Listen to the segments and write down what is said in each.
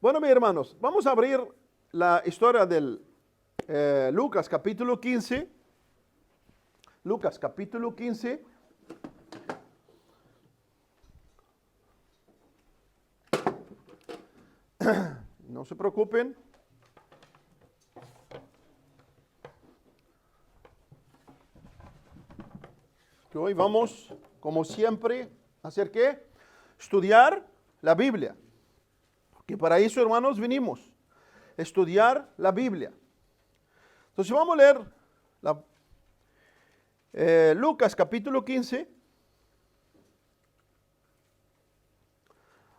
Bueno, mis hermanos, vamos a abrir la historia del Lucas capítulo 15. Lucas capítulo 15. No se preocupen. Que hoy vamos, como siempre, a hacer ¿qué? Estudiar la Biblia. Que para eso, hermanos, vinimos. Estudiar la Biblia. Entonces vamos a leer Lucas capítulo 15.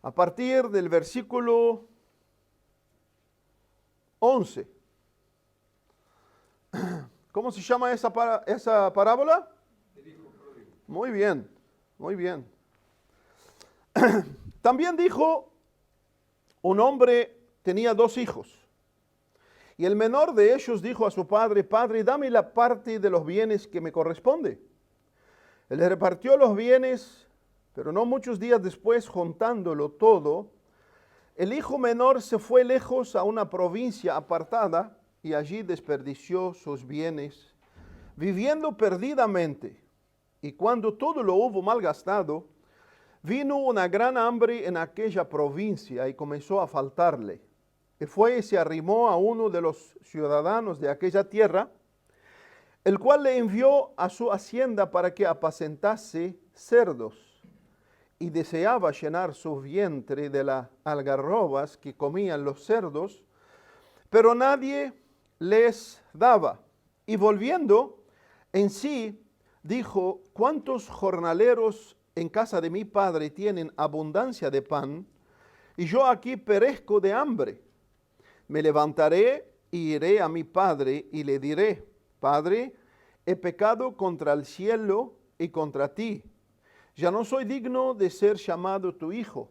A partir del versículo 11. ¿Cómo se llama esa parábola? Muy bien, muy bien. También dijo, un hombre tenía 2 hijos. Y el menor de ellos dijo a su padre, Padre, dame la parte de los bienes que me corresponde. Él le repartió los bienes, pero no muchos días después, juntándolo todo, el hijo menor se fue lejos a una provincia apartada y allí desperdició sus bienes, viviendo perdidamente. Y cuando todo lo hubo malgastado, vino una gran hambre en aquella provincia y comenzó a faltarle. Y fue y se arrimó a uno de los ciudadanos de aquella tierra, el cual le envió a su hacienda para que apacentase cerdos. Y deseaba llenar su vientre de las algarrobas que comían los cerdos, pero nadie les daba. Y volviendo en sí, dijo, ¿cuántos jornaleros en casa de mi padre tienen abundancia de pan? Y yo aquí perezco de hambre. Me levantaré y iré a mi padre y le diré, Padre, he pecado contra el cielo y contra ti. Ya no soy digno de ser llamado tu hijo.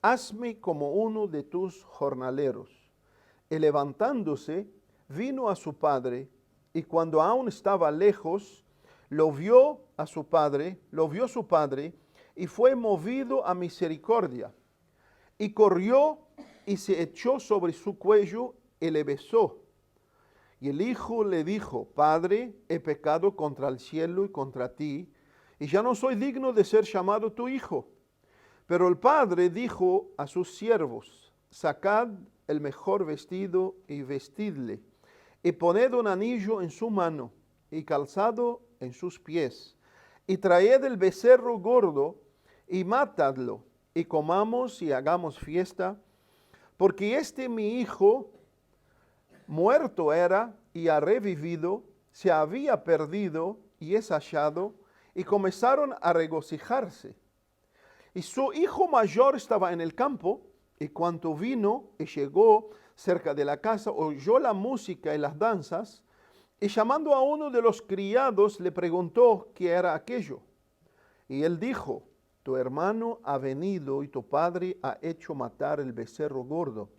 Hazme como uno de tus jornaleros. Y levantándose, vino a su padre, y cuando aún estaba lejos, lo vio su padre, y fue movido a misericordia. Y corrió y se echó sobre su cuello y le besó. Y el hijo le dijo, Padre, he pecado contra el cielo y contra ti, y ya no soy digno de ser llamado tu hijo. Pero el padre dijo a sus siervos, sacad el mejor vestido y vestidle, y poned un anillo en su mano, y calzado en sus pies, y traed el becerro gordo, y matadlo, y comamos y hagamos fiesta, porque mi hijo muerto era y ha revivido, se había perdido y es hallado, y comenzaron a regocijarse. Y su hijo mayor estaba en el campo, y cuando vino y llegó cerca de la casa, oyó la música y las danzas, y llamando a uno de los criados le preguntó qué era aquello. Y él dijo, tu hermano ha venido y tu padre ha hecho matar el becerro gordo,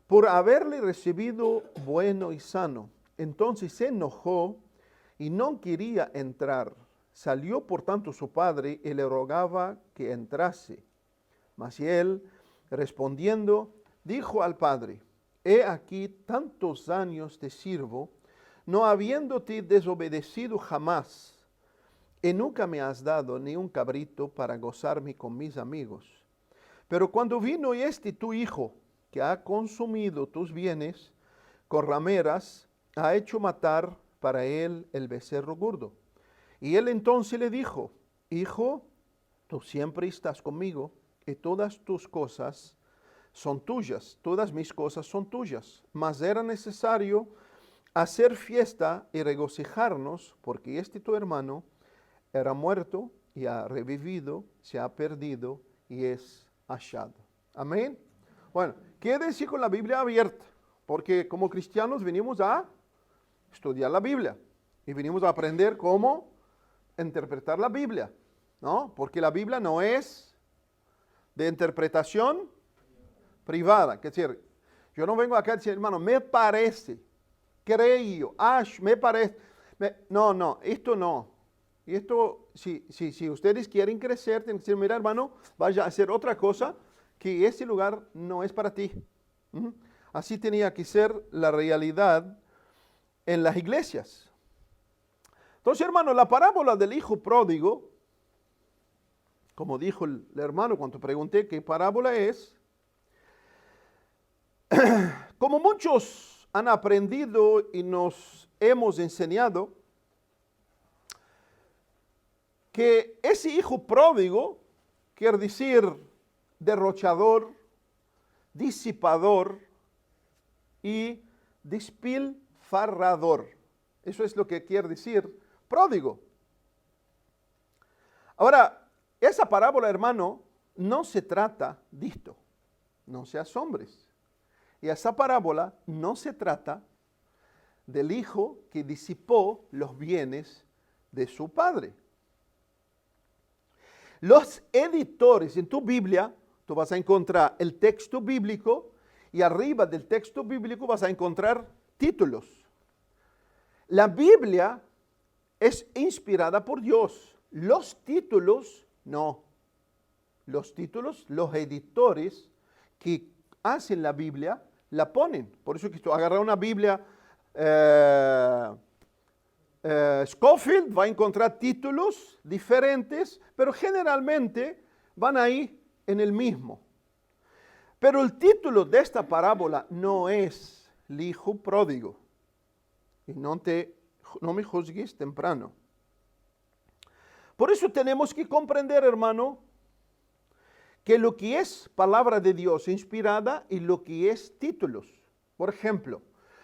por haberle recibido bueno y sano. Entonces se enojó y no quería entrar. Salió por tanto su padre y le rogaba que entrase. Mas él, respondiendo, dijo al padre, he aquí tantos años te sirvo, no habiéndote desobedecido jamás, y nunca me has dado ni un cabrito para gozarme con mis amigos. Pero cuando vino tu hijo, que ha consumido tus bienes, con rameras, ha hecho matar para él el becerro gordo. Y él entonces le dijo, hijo, tú siempre estás conmigo, y todas tus cosas son tuyas, todas mis cosas son tuyas. Mas era necesario hacer fiesta y regocijarnos, porque tu hermano era muerto y ha revivido, se ha perdido y es hallado. Amén. Bueno, quiere decir con la Biblia abierta, porque como cristianos venimos a estudiar la Biblia y venimos a aprender cómo interpretar la Biblia, ¿no? Porque la Biblia no es de interpretación privada. Es decir, yo no vengo acá a decir, hermano, me parece, creo, me parece. No, esto no. Y esto, si ustedes quieren crecer, tienen que decir, mira, hermano, vaya a hacer otra cosa que ese lugar no es para ti. Ujú. Así tenía que ser la realidad en las iglesias. Entonces, hermano, la parábola del hijo pródigo, como dijo el hermano cuando pregunté qué parábola es, como muchos han aprendido y nos hemos enseñado, que ese hijo pródigo quiere decir derrochador, disipador y despilfarrador. Eso es lo que quiere decir pródigo. Ahora, esa parábola, hermano, no se trata de esto. No se asombres. Y esa parábola no se trata del hijo que disipó los bienes de su padre. Los editores en tu Biblia, tú vas a encontrar el texto bíblico y arriba del texto bíblico vas a encontrar títulos. La Biblia es inspirada por Dios. Los títulos, no. Los títulos, los editores que hacen la Biblia, la ponen. Por eso que tú agarras una Biblia Scofield, va a encontrar títulos diferentes, pero generalmente van ahí en el mismo. Pero el título de esta parábola no es el hijo pródigo. Y no me juzgues temprano. Por eso tenemos que comprender, hermano, que lo que es palabra de Dios inspirada y lo que es títulos. Por ejemplo,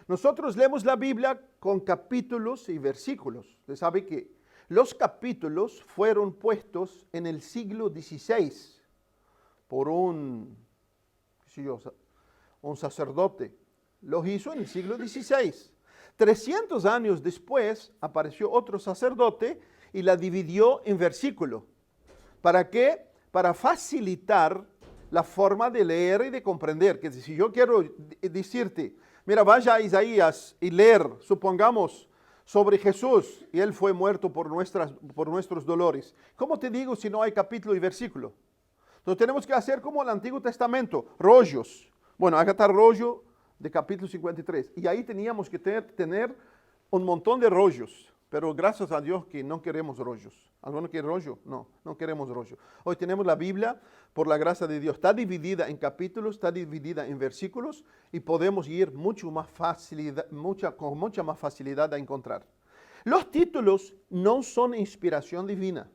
nosotros leemos la Biblia con capítulos y versículos. Usted sabe que los capítulos fueron puestos en el siglo XVI por un sacerdote. Los hizo en el siglo XVI. 300 años después apareció otro sacerdote y la dividió en versículos. ¿Para qué? Para facilitar la forma de leer y de comprender. Que si yo quiero decirte, mira, vaya a Isaías y leer, supongamos, sobre Jesús, y Él fue muerto por nuestros dolores. ¿Cómo te digo si no hay capítulo y versículo? Entonces tenemos que hacer como el Antiguo Testamento, rollos. Bueno, acá está el rollo de capítulo 53. Y ahí teníamos que tener un montón de rollos. Pero gracias a Dios que no queremos rollos. ¿Alguno quiere rollo? No, no queremos rollo. Hoy tenemos la Biblia, por la gracia de Dios, está dividida en capítulos, está dividida en versículos y podemos ir con mucha más facilidad a encontrar. Los títulos no son inspiración divina.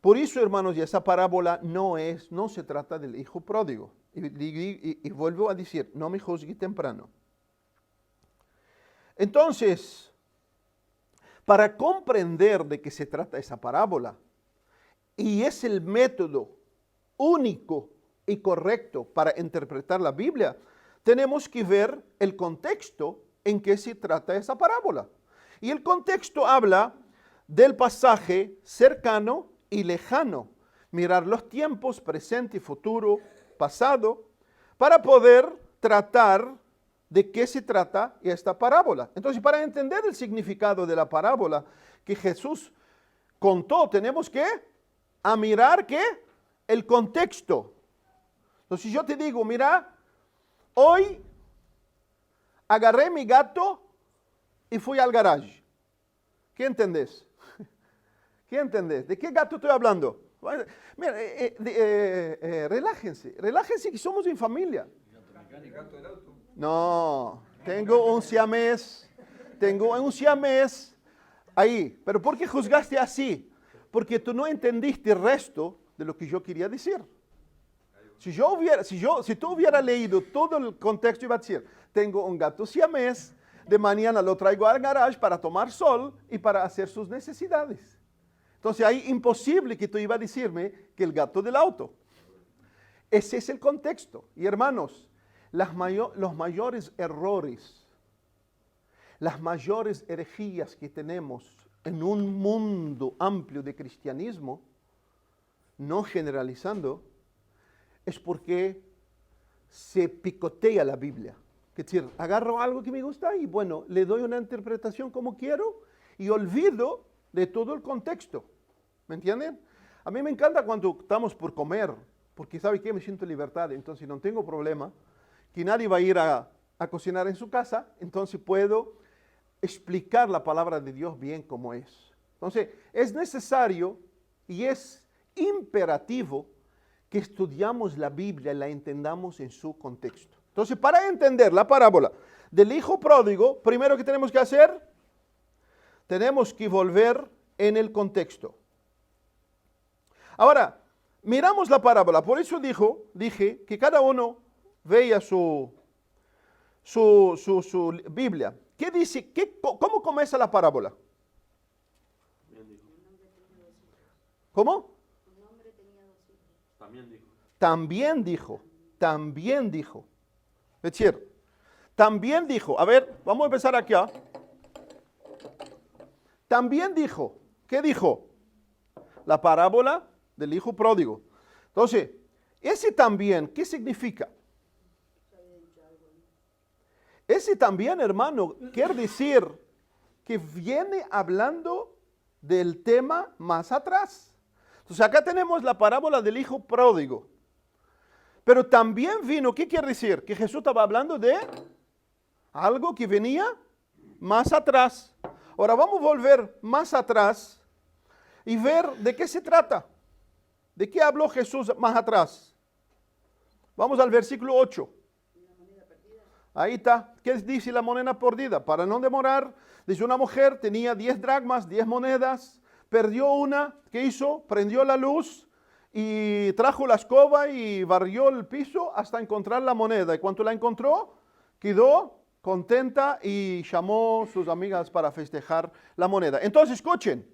Por eso, hermanos, y esa parábola no se trata del hijo pródigo. Y vuelvo a decir, no me juzgue temprano. Entonces, para comprender de qué se trata esa parábola, y es el método único y correcto para interpretar la Biblia, tenemos que ver el contexto en que se trata esa parábola. Y el contexto habla del pasaje cercano y lejano, mirar los tiempos presente y futuro, pasado, para poder tratar de qué se trata esta parábola. Entonces, para entender el significado de la parábola que Jesús contó, tenemos que mirar ¿qué? El contexto. Entonces, si yo te digo, mira, hoy agarré mi gato y fui al garage. ¿Qué entendés? ¿Qué entendés? ¿De qué gato estoy hablando? Mira, relájense que somos en familia. No, tengo un siamés ahí. ¿Pero por qué juzgaste así? Porque tú no entendiste el resto de lo que yo quería decir. Si tú hubieras leído todo el contexto, iba a decir, tengo un gato siamés, de mañana lo traigo al garage para tomar sol y para hacer sus necesidades. Entonces ahí imposible que tú ibas a decirme que el gato del auto. Ese es el contexto. Y hermanos, los mayores errores, las mayores herejías que tenemos en un mundo amplio de cristianismo, no generalizando, es porque se picotea la Biblia. Es decir, agarro algo que me gusta y bueno, le doy una interpretación como quiero y olvido de todo el contexto. ¿Me entienden? A mí me encanta cuando estamos por comer porque ¿sabe qué? Me siento en libertad, entonces no tengo problema, que nadie va a ir a cocinar en su casa, entonces puedo explicar la palabra de Dios bien como es. Entonces, es necesario y es imperativo que estudiamos la Biblia y la entendamos en su contexto. Entonces, para entender la parábola del hijo pródigo, primero que tenemos que hacer, tenemos que volver en el contexto. Ahora, miramos la parábola, por eso dije que cada uno veía su Biblia. ¿Qué dice? ¿Cómo comienza la parábola? ¿Cómo? También dijo. Es decir, también dijo. A ver, vamos a empezar acá. También dijo. ¿Qué dijo? La parábola del hijo pródigo. Entonces, ese también, ¿qué significa? Ese también, hermano, quiere decir que viene hablando del tema más atrás. Entonces, acá tenemos la parábola del hijo pródigo. Pero también vino, ¿qué quiere decir? Que Jesús estaba hablando de algo que venía más atrás. Ahora vamos a volver más atrás y ver de qué se trata. ¿De qué habló Jesús más atrás? Vamos al versículo 8. Ahí está. ¿Qué dice la moneda perdida? Para no demorar, dice una mujer, tenía 10 dracmas, 10 monedas, perdió una, ¿qué hizo? Prendió la luz y trajo la escoba y barrió el piso hasta encontrar la moneda. Y cuando la encontró, quedó contenta y llamó a sus amigas para festejar la moneda. Entonces, escuchen,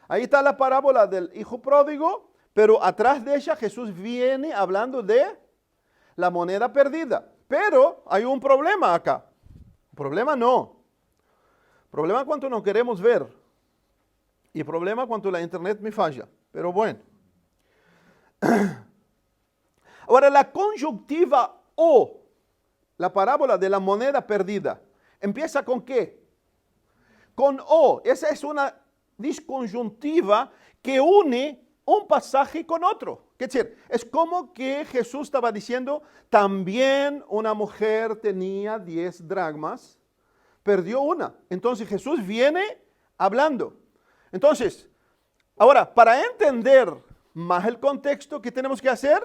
ahí está la parábola del hijo pródigo, pero atrás de ella Jesús viene hablando de la moneda perdida. Pero hay un problema acá. Problema no. Problema cuando no queremos ver. Y problema cuando la internet me falla. Pero bueno. Ahora la conjuntiva o, la parábola de la moneda perdida, ¿empieza con qué? Con o. Esa es una disconjuntiva que une un pasaje con otro. Es decir, es como que Jesús estaba diciendo, también una mujer tenía 10 dracmas, perdió una. Entonces Jesús viene hablando. Entonces, ahora, para entender más el contexto, ¿qué tenemos que hacer?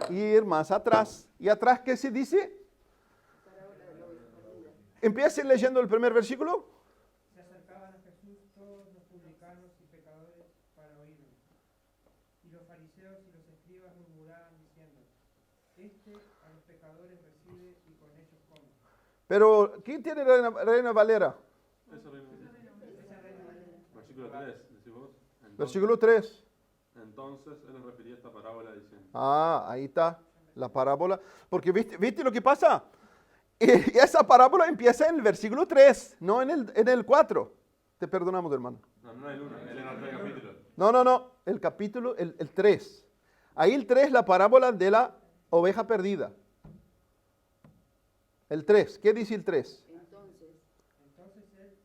Ir más atrás. ¿Y atrás qué se dice? Empiecen leyendo el primer versículo. Se acercaban a Jesús todos los publicanos y pecadores para oírlo. Y los fariseos y los escribas murmuraban diciendo, a los pecadores recibe y con ellos come. Pero, ¿quién tiene Reina Valera? Versículo 3, decimos. Versículo 3. Entonces él les refería esta parábola diciendo. Ahí está la parábola. Porque ¿viste lo que pasa? Esa parábola empieza en el versículo 3, no en el 4. Te perdonamos, hermano. No el 1, él en otro capítulo. No. El capítulo, el 3. Ahí el 3, la parábola de la oveja perdida. El 3. ¿Qué dice el 3? Entonces él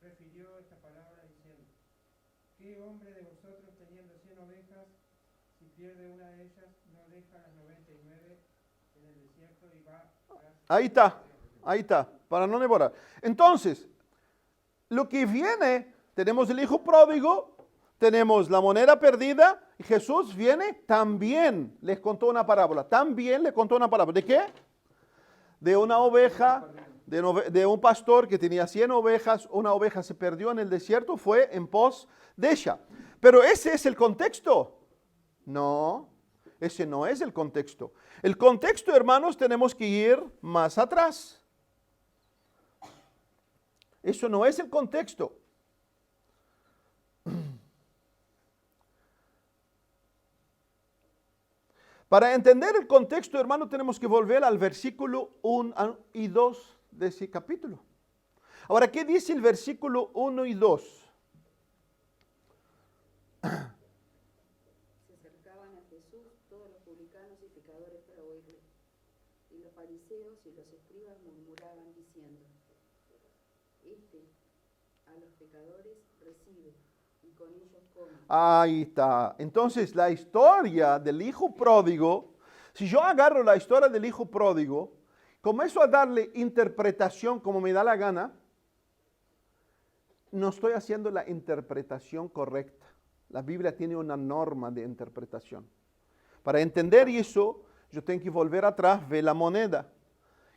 refirió esta palabra diciendo, ¿qué hombre de vosotros teniendo 100 ovejas, si pierde una de ellas, no deja las 99 en el desierto y va a... Ahí está, para no demorar. Entonces, lo que viene, tenemos el hijo pródigo, tenemos la moneda perdida, y Jesús viene, también les contó una parábola. ¿De qué? De una oveja, de un pastor que tenía 100 ovejas, una oveja se perdió en el desierto, fue en pos de ella. Pero ese es el contexto. No, ese no es el contexto. El contexto, hermanos, tenemos que ir más atrás. Eso no es el contexto. Para entender el contexto, hermano, tenemos que volver al versículo 1 y 2 de ese capítulo. Ahora, ¿qué dice el versículo 1 y 2? Se acercaban a Jesús todos los publicanos y pecadores para oírle. Y los fariseos y los escribas murmuraban diciendo, a los pecadores recibe y con ellos come. Ahí está. Entonces, la historia del hijo pródigo, si yo agarro la historia del hijo pródigo, comienzo a darle interpretación como me da la gana, no estoy haciendo la interpretación correcta. La Biblia tiene una norma de interpretación. Para entender eso, yo tengo que volver atrás, ver la moneda.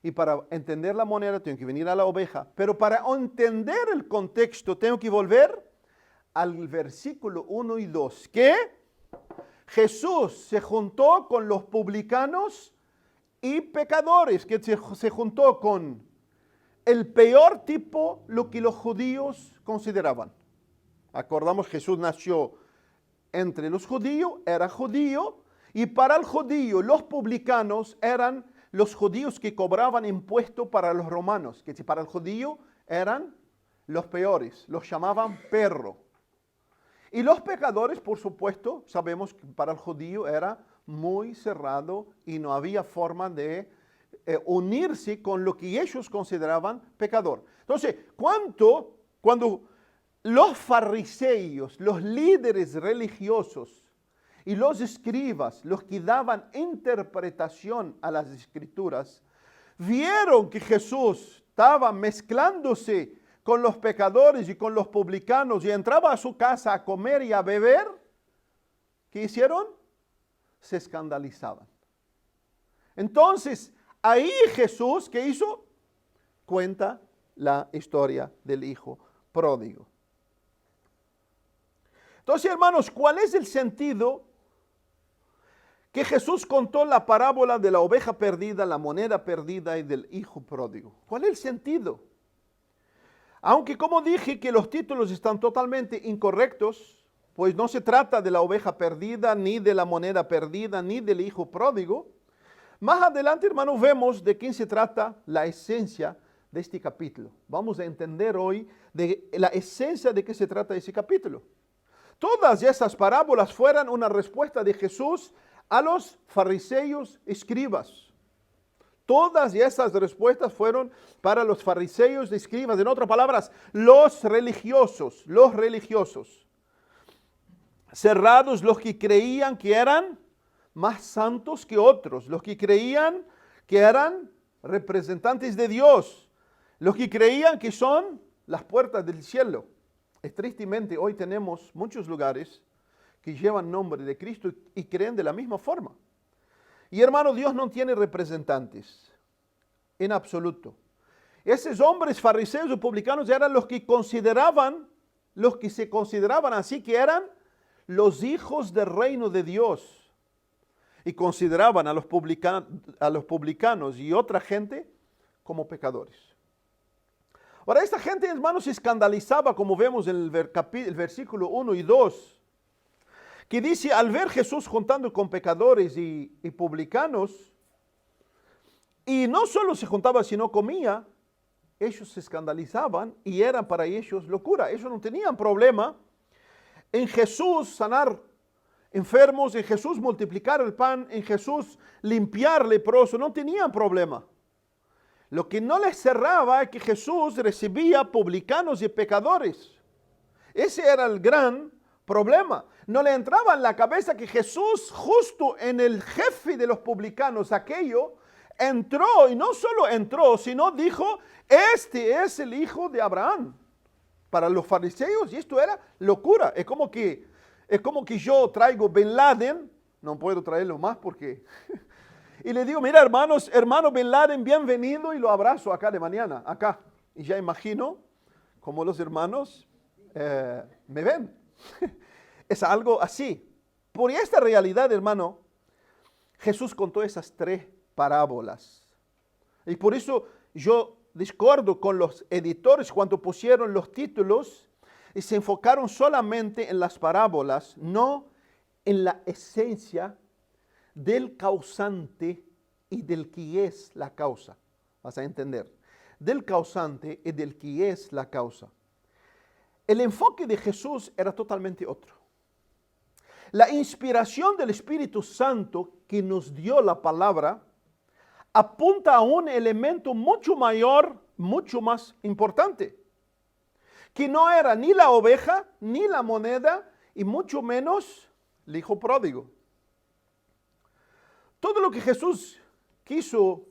Y para entender la moneda, tengo que venir a la oveja. Pero para entender el contexto, tengo que volver al versículo 1 y 2. Que Jesús se juntó con los publicanos y pecadores, que se juntó con el peor tipo, lo que los judíos consideraban. Acordamos, Jesús nació entre los judíos, era judío, y para el judío los publicanos eran los judíos que cobraban impuesto para los romanos, que para el judío eran los peores, los llamaban perro. Y los pecadores, por supuesto, sabemos que para el judío era muy cerrado y no había forma de unirse con lo que ellos consideraban pecador. Entonces, cuando los fariseos, los líderes religiosos y los escribas, los que daban interpretación a las escrituras, vieron que Jesús estaba mezclándose con los pecadores y con los publicanos y entraba a su casa a comer y a beber, ¿qué hicieron? Se escandalizaban. Entonces, ahí Jesús, ¿qué hizo? Cuenta la historia del hijo pródigo. Entonces, hermanos, ¿cuál es el sentido que Jesús contó la parábola de la oveja perdida, la moneda perdida y del hijo pródigo? ¿Cuál es el sentido? Aunque como dije que los títulos están totalmente incorrectos, pues no se trata de la oveja perdida, ni de la moneda perdida, ni del hijo pródigo. Más adelante, hermanos, vemos de quién se trata la esencia de este capítulo. Vamos a entender hoy de la esencia de qué se trata ese capítulo. Todas esas parábolas fueron una respuesta de Jesús a los fariseos escribas. Todas esas respuestas fueron para los fariseos y escribas. En otras palabras, los religiosos. Cerrados, los que creían que eran más santos que otros. Los que creían que eran representantes de Dios. Los que creían que son las puertas del cielo. Tristemente, hoy tenemos muchos lugares que llevan nombre de Cristo y creen de la misma forma. Y hermano, Dios no tiene representantes, en absoluto. Esos hombres fariseos y publicanos eran los que se consideraban así, que eran los hijos del reino de Dios. Y consideraban a los publicanos y otra gente como pecadores. Ahora, esta gente, hermanos, se escandalizaba, como vemos en el versículo 1 y 2, que dice, al ver Jesús juntando con pecadores y publicanos, y no solo se juntaba, sino comía, ellos se escandalizaban y era para ellos locura. Ellos no tenían problema en Jesús sanar enfermos, en Jesús multiplicar el pan, en Jesús limpiar leprosos, no tenían problema. Lo que no les cerraba es que Jesús recibía publicanos y pecadores. Ese era el gran problema. No le entraba en la cabeza que Jesús, justo en el jefe de los publicanos, aquello, entró, y no solo entró, sino dijo, este es el hijo de Abraham. Para los fariseos, y esto era locura. Es como que yo traigo Bin Laden, no puedo traerlo más porque... y le digo, mira hermano Bin Laden, bienvenido, y lo abrazo acá de mañana, acá. Y ya imagino cómo los hermanos me ven. Es algo así. Por esta realidad, hermano, Jesús contó esas 3 parábolas. Y por eso yo discordo con los editores cuando pusieron los títulos y se enfocaron solamente en las parábolas, no en la esencia del causante y del que es la causa. Vas a entender. Del causante y del que es la causa. El enfoque de Jesús era totalmente otro. La inspiración del Espíritu Santo que nos dio la palabra apunta a un elemento mucho mayor, mucho más importante, que no era ni la oveja, ni la moneda, y mucho menos el hijo pródigo. Todo lo que Jesús quiso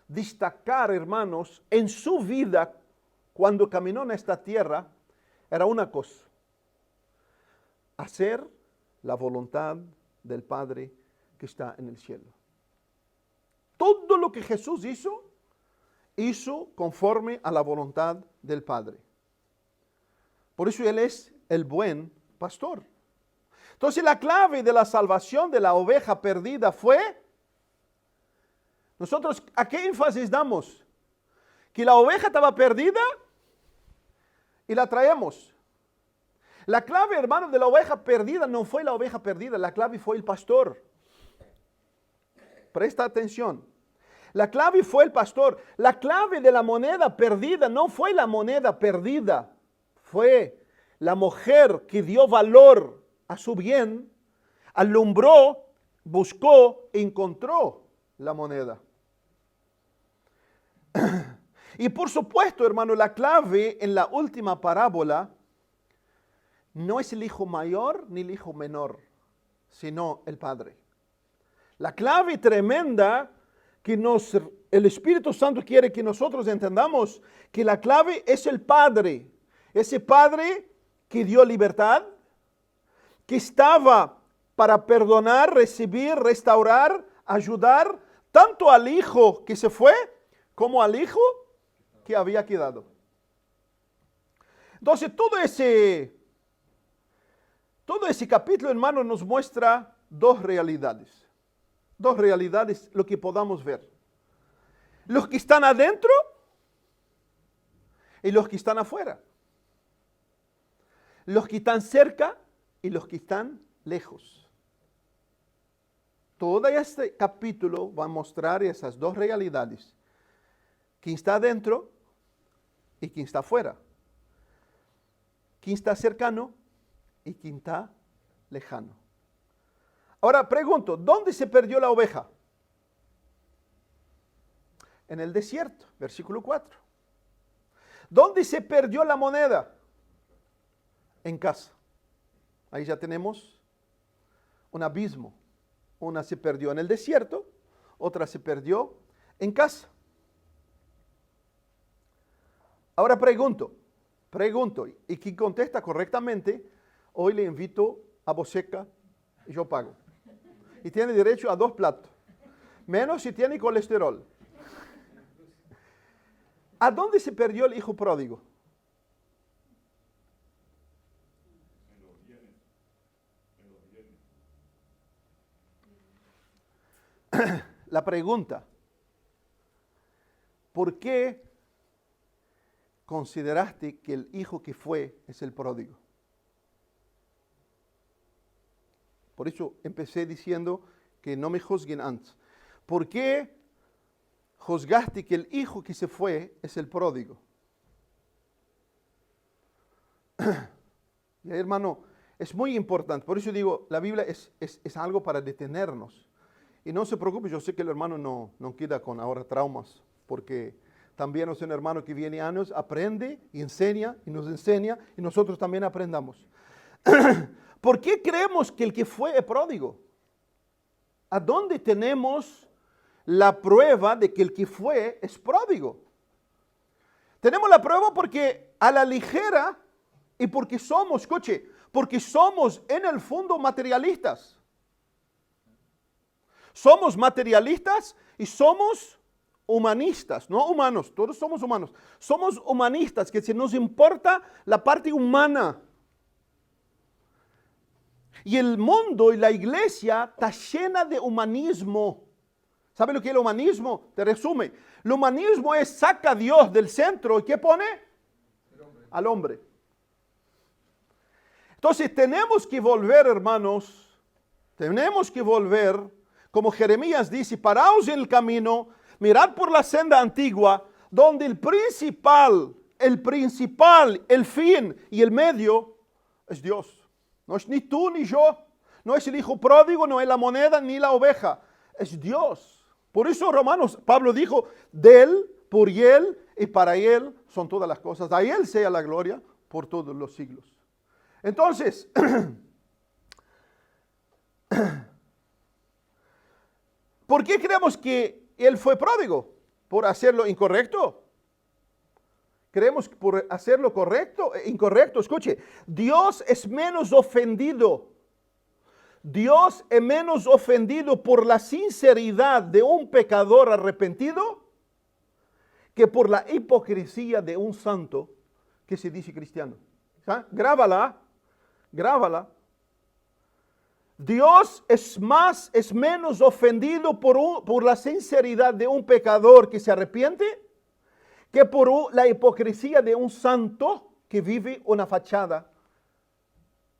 destacar, hermanos, en su vida cuando caminó en esta tierra, era una cosa: hacer la voluntad del Padre que está en el cielo. Todo lo que Jesús hizo conforme a la voluntad del Padre. Por eso Él es el buen pastor. Entonces la clave de la salvación de la oveja perdida fue, nosotros, ¿a qué énfasis damos? Que la oveja estaba perdida y la traemos. La clave, hermano, de la oveja perdida no fue la oveja perdida, la clave fue el pastor. Presta atención. La clave fue el pastor. La clave de la moneda perdida no fue la moneda perdida, fue la mujer que dio valor a su bien, alumbró, buscó, encontró la moneda. Y por supuesto, hermano, la clave en la última parábola no es el hijo mayor ni el hijo menor, sino el Padre. La clave tremenda que el Espíritu Santo quiere que nosotros entendamos, que la clave es el Padre. Ese Padre que dio libertad, que estaba para perdonar, recibir, restaurar, ayudar, tanto al hijo que se fue, como al hijo que había quedado. Entonces todo ese capítulo, hermano, nos muestra dos realidades. Dos realidades, lo que podamos ver. Los que están adentro y los que están afuera. Los que están cerca y los que están lejos. Todo este capítulo va a mostrar esas dos realidades. Quien está adentro y quien está afuera. Quien está cercano y quien está lejano. Ahora pregunto, ¿dónde se perdió la oveja? En el desierto, versículo 4. ¿Dónde se perdió la moneda? En casa. Ahí ya tenemos un abismo. Una se perdió en el desierto, otra se perdió en casa. Ahora pregunto, y quien contesta correctamente, hoy le invito a Boseca y yo pago. Y tiene derecho a 2 platos, menos si tiene colesterol. ¿A dónde se perdió el hijo pródigo? La pregunta, ¿por qué consideraste que el hijo que fue es el pródigo? Por eso empecé diciendo que no me juzguen antes. ¿Por qué juzgaste que el hijo que se fue es el pródigo? Y hermano, es muy importante. Por eso digo, la Biblia es algo para detenernos. Y no se preocupe, yo sé que el hermano no queda con ahora traumas, porque también es un hermano que viene años, aprende y enseña, y nos enseña, y nosotros también aprendamos. ¿Por qué creemos que el que fue es pródigo? ¿A dónde tenemos la prueba de que el que fue es pródigo? Tenemos la prueba porque a la ligera y porque somos, escuche, porque somos en el fondo materialistas. Somos materialistas y somos humanistas, no humanos, todos somos humanos. Somos humanistas, que se nos importa la parte humana. Y el mundo y la iglesia está llena de humanismo. ¿Sabe lo que es el humanismo? Te resume. El humanismo es saca a Dios del centro y ¿qué pone? Al hombre. Entonces tenemos que volver, hermanos, tenemos que volver, como Jeremías dice, paraos en el camino, mirad por la senda antigua, donde el principal, el fin y el medio es Dios. No es ni tú ni yo, no es el hijo pródigo, no es la moneda ni la oveja, es Dios. Por eso Romanos, Pablo dijo, de Él, por Él y para Él son todas las cosas. A Él sea la gloria por todos los siglos. Entonces, ¿por qué creemos que Él fue pródigo? ¿Por hacer lo incorrecto? ¿Creemos por hacer lo correcto? Incorrecto, escuche. Dios es menos ofendido. Dios es menos ofendido por la sinceridad de un pecador arrepentido que por la hipocresía de un santo que se dice cristiano. ¿Ah? Grábala. Dios es menos ofendido por la sinceridad de un pecador que se arrepiente que por la hipocresía de un santo que vive una fachada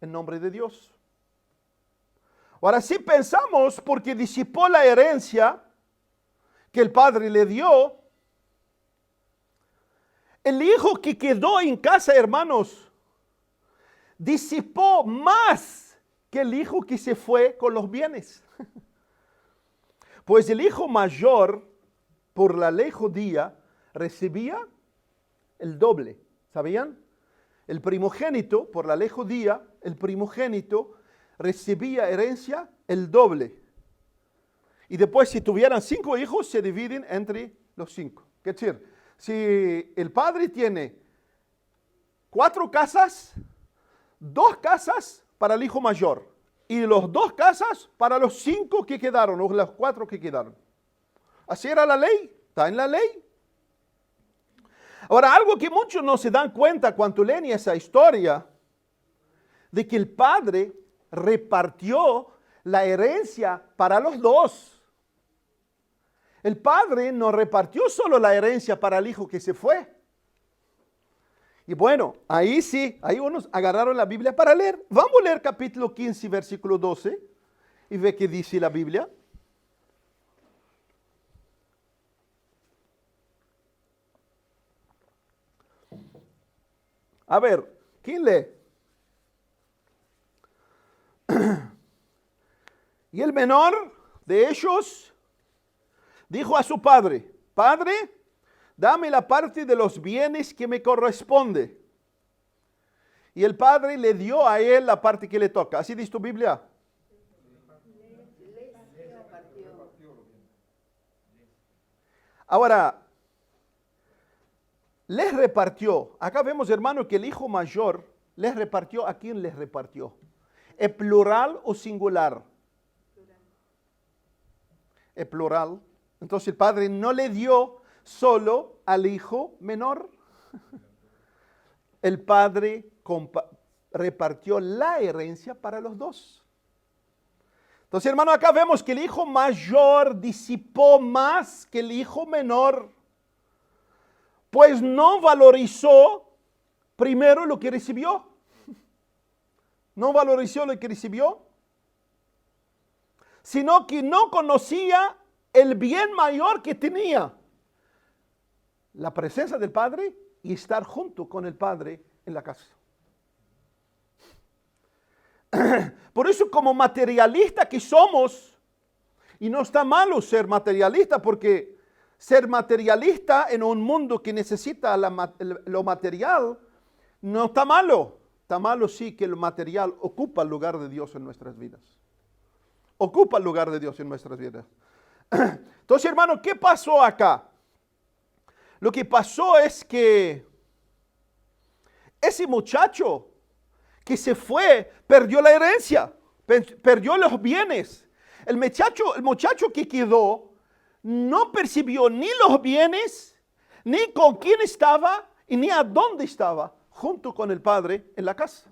en nombre de Dios. Ahora, si pensamos porque disipó la herencia que el padre le dio, el hijo que quedó en casa, hermanos, disipó más que el hijo que se fue con los bienes. Pues el hijo mayor, por la ley judía, recibía el doble. ¿Sabían? El primogénito, por la ley judía, el primogénito recibía herencia el doble. Y después, si tuvieran 5 hijos, se dividen entre los 5. ¿Qué decir? Si el padre tiene 4 casas, 2 casas para el hijo mayor y los 2 casas para los 5 que quedaron, o los 4 que quedaron. Así era la ley, está en la ley. Ahora, algo que muchos no se dan cuenta cuando leen esa historia, de que el padre repartió la herencia para los 2. El padre no repartió solo la herencia para el hijo que se fue. Y bueno, ahí sí, ahí unos agarraron la Biblia para leer. Vamos a leer capítulo 15, versículo 12, y ve qué dice la Biblia. A ver, ¿quién lee? Y el menor de ellos dijo a su padre: Padre, dame la parte de los bienes que me corresponde. Y el padre le dio a él la parte que le toca. ¿Así dice tu Biblia? Ahora, les repartió. Acá vemos, hermano, que el hijo mayor les repartió. ¿A quién les repartió? ¿Es plural o singular? Es plural. Entonces el padre no le dio solo al hijo menor. El padre repartió la herencia para los 2. Entonces, hermano, acá vemos que el hijo mayor disipó más que el hijo menor, pues no valorizó primero lo que recibió. No valorizó lo que recibió, sino que no conocía el bien mayor que tenía: la presencia del Padre y estar junto con el Padre en la casa. Por eso, como materialista que somos, y no está malo ser materialista, porque ser materialista en un mundo que necesita lo material no está malo. Está malo sí que lo material ocupa el lugar de Dios en nuestras vidas. Ocupa el lugar de Dios en nuestras vidas. Entonces, hermano, ¿qué pasó acá? Lo que pasó es que ese muchacho que se fue perdió la herencia, perdió los bienes. El muchacho que quedó no percibió ni los bienes, ni con quién estaba y ni a dónde estaba junto con el padre en la casa.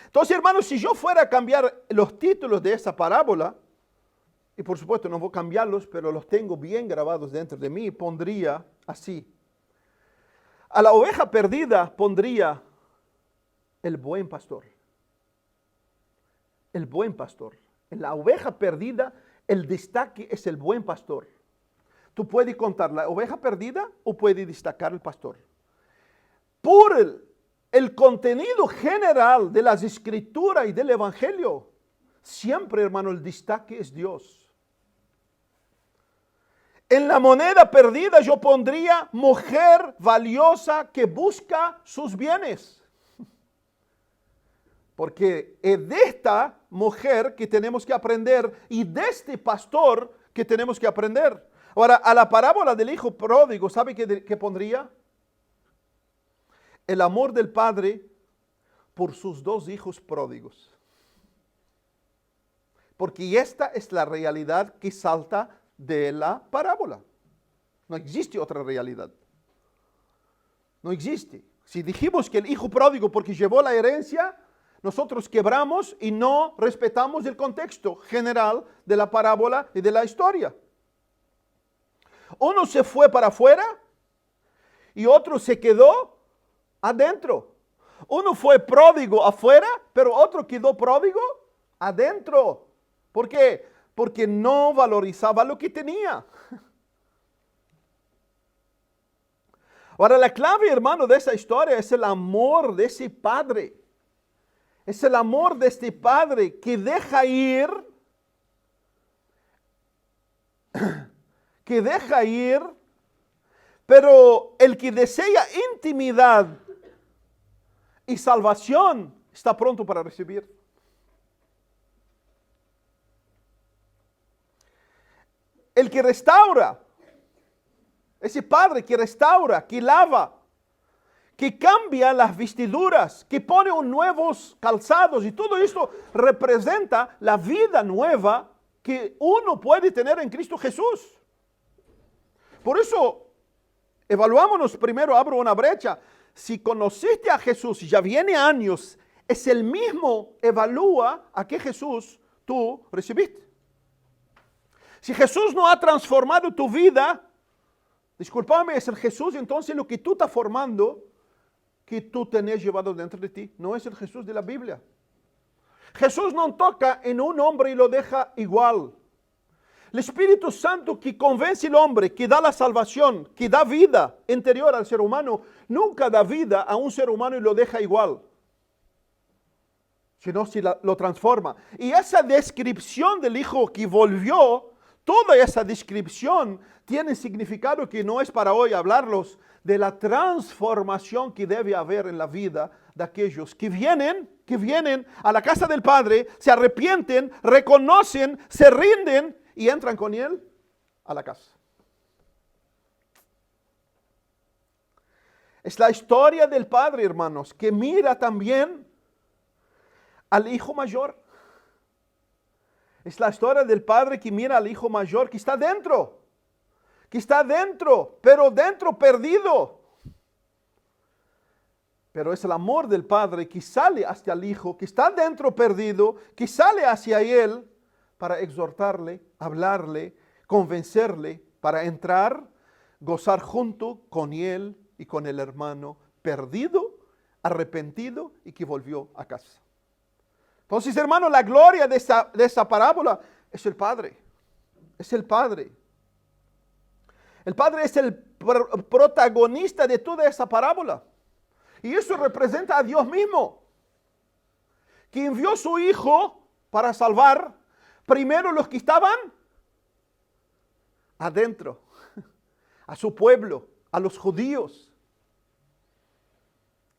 Entonces, hermanos, si yo fuera a cambiar los títulos de esa parábola, y por supuesto no voy a cambiarlos, pero los tengo bien grabados dentro de mí, pondría así: a la oveja perdida pondría el buen pastor. El buen pastor. En la oveja perdida, el destaque es el buen pastor. Tú puedes contar la oveja perdida o puedes destacar el pastor. Por el contenido general de las escrituras y del evangelio, siempre, hermano, el destaque es Dios. En la moneda perdida yo pondría mujer valiosa que busca sus bienes. Porque es de esta mujer que tenemos que aprender y de este pastor que tenemos que aprender. Ahora, a la parábola del hijo pródigo, ¿sabe qué pondría? El amor del padre por sus dos hijos pródigos. Porque esta es la realidad que salta de la parábola. No existe otra realidad. No existe. Si dijimos que el hijo pródigo porque llevó la herencia, nosotros quebramos y no respetamos el contexto general de la parábola y de la historia. Uno se fue para afuera y otro se quedó adentro. Uno fue pródigo afuera, pero otro quedó pródigo adentro. ¿Por qué? Porque no valorizaba lo que tenía. Ahora, la clave, hermano, de esa historia es el amor de ese padre. Es el amor de este padre que deja ir, pero el que desea intimidad y salvación está pronto para recibir. El que restaura, ese padre que restaura, que lava, que cambia las vestiduras, que pone nuevos calzados, y todo esto representa la vida nueva que uno puede tener en Cristo Jesús. Por eso, evaluámonos primero, abro una brecha. Si conociste a Jesús y ya viene años, es el mismo, evalúa a qué Jesús tú recibiste. Si Jesús no ha transformado tu vida, discúlpame, es el Jesús entonces lo que tú estás formando, que tú tenés llevado dentro de ti. No es el Jesús de la Biblia. Jesús no toca en un hombre y lo deja igual. El Espíritu Santo que convence al hombre, que da la salvación, que da vida interior al ser humano, nunca da vida a un ser humano y lo deja igual, sino si lo transforma. Y esa descripción del Hijo que volvió, toda esa descripción tiene significado que no es para hoy hablarlos de la transformación que debe haber en la vida de aquellos que vienen a la casa del Padre, se arrepienten, reconocen, se rinden y entran con Él a la casa. Es la historia del Padre, hermanos, que mira también al Hijo mayor. Es la historia del Padre que mira al Hijo mayor que está dentro, pero dentro perdido. Pero es el amor del Padre que sale hacia el Hijo, que está dentro perdido, que sale hacia Él para exhortarle, hablarle, convencerle, para entrar, gozar junto con Él y con el hermano perdido, arrepentido y que volvió a casa. Entonces, hermano, la gloria de esa parábola es el Padre. Es el Padre. El Padre es el protagonista de toda esa parábola. Y eso representa a Dios mismo, que envió a su Hijo para salvar primero los que estaban adentro, a su pueblo, a los judíos.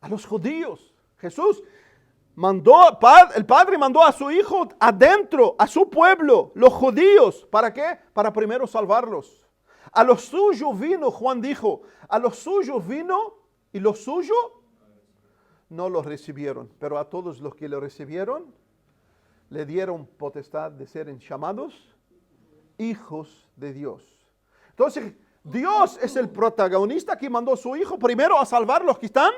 A los judíos. Jesús el Padre mandó a su Hijo adentro, a su pueblo, los judíos. ¿Para qué? Para primero salvarlos. A los suyos vino, Juan dijo, a los suyos vino y los suyos no los recibieron. Pero a todos los que lo recibieron, le dieron potestad de ser llamados hijos de Dios. Entonces, Dios es el protagonista que mandó a su Hijo primero a salvar los que están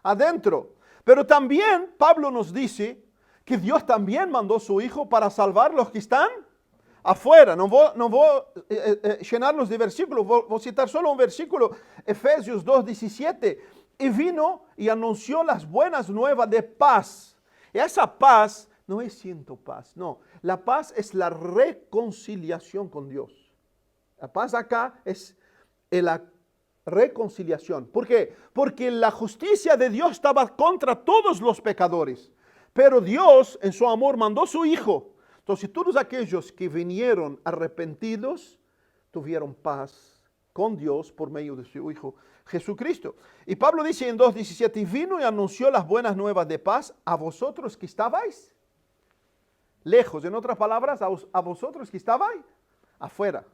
adentro. Pero también Pablo nos dice que Dios también mandó a su Hijo para salvar los que están afuera. No voy a llenarlos de versículos, voy a citar solo un versículo, Efesios 2:17. Y vino y anunció las buenas nuevas de paz. Y esa paz no es siento paz, no. La paz es la reconciliación con Dios. La paz acá es la reconciliación. ¿Por qué? Porque la justicia de Dios estaba contra todos los pecadores. Pero Dios en su amor mandó a su Hijo. Entonces todos aquellos que vinieron arrepentidos tuvieron paz con Dios por medio de su Hijo Jesucristo. Y Pablo dice en 2:17, y vino y anunció las buenas nuevas de paz a vosotros que estabais lejos. En otras palabras, a vosotros que estabais afuera.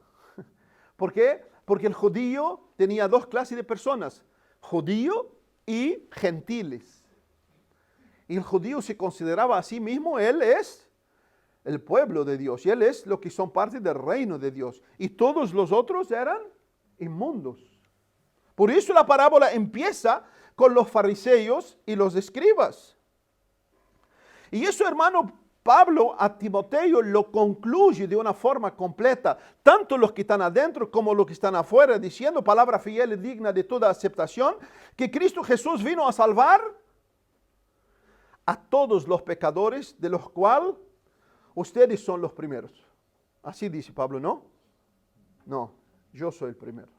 ¿Por qué? Porque el judío tenía dos clases de personas, judío y gentiles. Y el judío se consideraba a sí mismo, él es el pueblo de Dios, y él es lo que son parte del reino de Dios. Y todos los otros eran inmundos. Por eso la parábola empieza con los fariseos y los escribas. Y eso, hermano, Pablo a Timoteo lo concluye de una forma completa, tanto los que están adentro como los que están afuera, diciendo, palabra fiel y digna de toda aceptación, que Cristo Jesús vino a salvar a todos los pecadores, de los cuales ustedes son los primeros. Así dice Pablo, ¿no? No, yo soy el primero.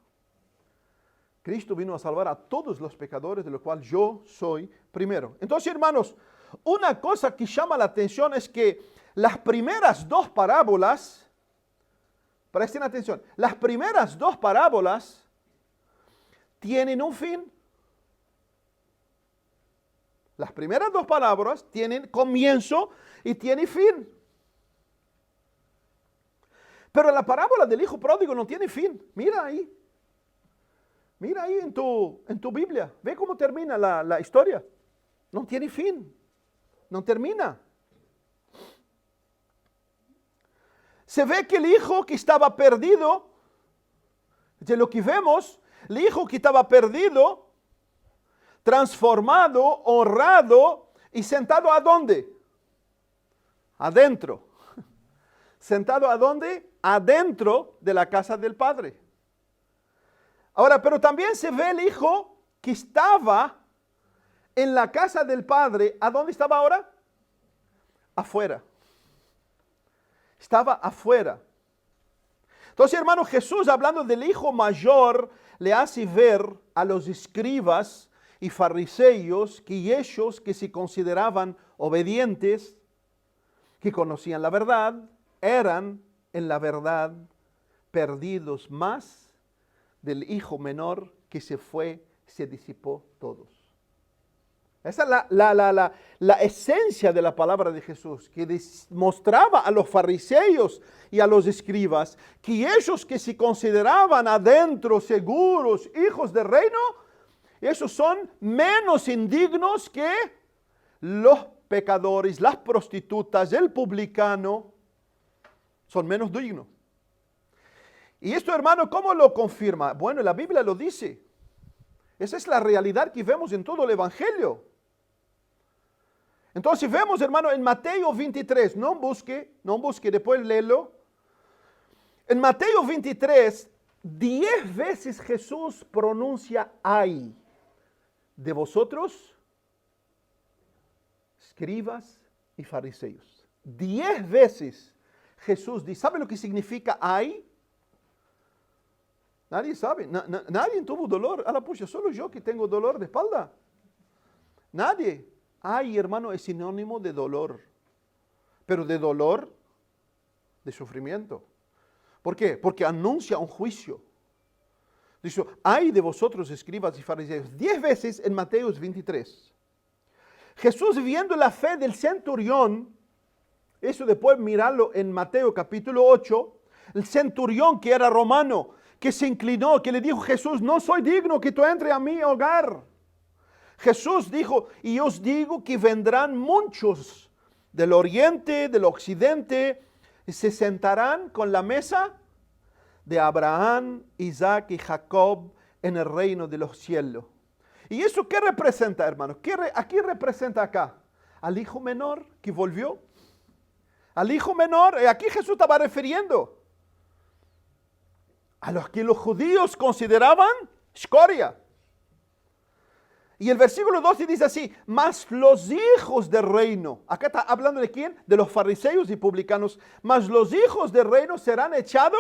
Cristo vino a salvar a todos los pecadores, de los cuales yo soy primero. Entonces, hermanos, una cosa que llama la atención es que las primeras dos parábolas, presten atención, las primeras dos parábolas tienen un fin. Las primeras dos palabras tienen comienzo y tienen fin. Pero la parábola del hijo pródigo no tiene fin. Mira ahí. Mira ahí en tu Biblia. Ve cómo termina la historia. No tiene fin. No termina. Se ve que el hijo que estaba perdido, de lo que vemos, el hijo que estaba perdido, transformado, honrado y sentado ¿a dónde? Adentro. ¿Sentado a dónde? Adentro de la casa del Padre. Ahora, pero también se ve el hijo que estaba en la casa del Padre. ¿A dónde estaba ahora? Afuera. Estaba afuera. Entonces, hermano, Jesús, hablando del hijo mayor, le hace ver a los escribas y fariseos que ellos, que se consideraban obedientes, que conocían la verdad, eran en la verdad perdidos más del hijo menor que se fue, se disipó todos. Esa es la esencia de la palabra de Jesús, que mostraba a los fariseos y a los escribas que ellos que se consideraban adentro seguros, hijos del reino, esos son menos indignos que los pecadores, las prostitutas, el publicano, son menos dignos. Y esto, hermano, ¿cómo lo confirma? Bueno, la Biblia lo dice. Esa es la realidad que vemos en todo el Evangelio. Entonces vemos, hermano, en Mateo 23, no busque, después léelo. En Mateo 23, 10 veces Jesús pronuncia ay de vosotros, escribas y fariseos. 10 veces Jesús dice, ¿sabe lo que significa ay? Nadie sabe, nadie tuvo dolor. A la pucha, solo yo que tengo dolor de espalda. Nadie. Ay, hermano, es sinónimo de dolor. Pero de dolor, de sufrimiento. ¿Por qué? Porque anuncia un juicio. Dice, ay de vosotros, escribas y fariseos. 10 veces en Mateo 23. Jesús, viendo la fe del centurión, eso después mirarlo en Mateo capítulo 8, el centurión que era romano, que se inclinó, que le dijo Jesús, no soy digno que tú entres a mi hogar. Jesús dijo, y os digo que vendrán muchos del oriente, del occidente, y se sentarán con la mesa de Abraham, Isaac y Jacob en el reino de los cielos. ¿Y eso qué representa, hermanos? ¿A quién representa acá? Al hijo menor que volvió. Al hijo menor, aquí Jesús estaba refiriendo a los que los judíos consideraban escoria. Y el versículo 12 dice así, mas los hijos del reino, acá está hablando de quién, de los fariseos y publicanos, mas los hijos del reino serán echados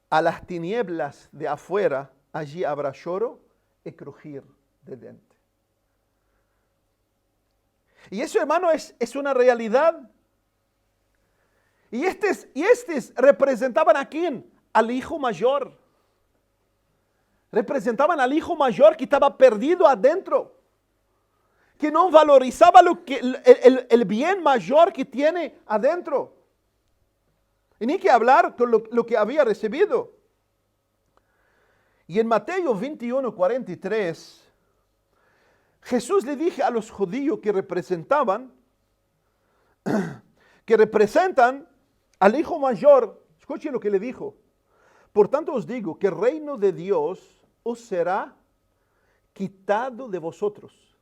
a las tinieblas de afuera, allí habrá lloro y crujir de dientes. Y eso, hermano, es una realidad. Y estos representaban a quién? al hijo mayor. Representaban al hijo mayor que estaba perdido adentro, que no valorizaba el bien mayor que tiene adentro. Y ni que hablar con lo que había recibido. Y en Mateo 21:43, Jesús le dijo a los judíos que representan al hijo mayor, escuchen lo que le dijo. Por tanto os digo que el reino de Dios os será quitado de vosotros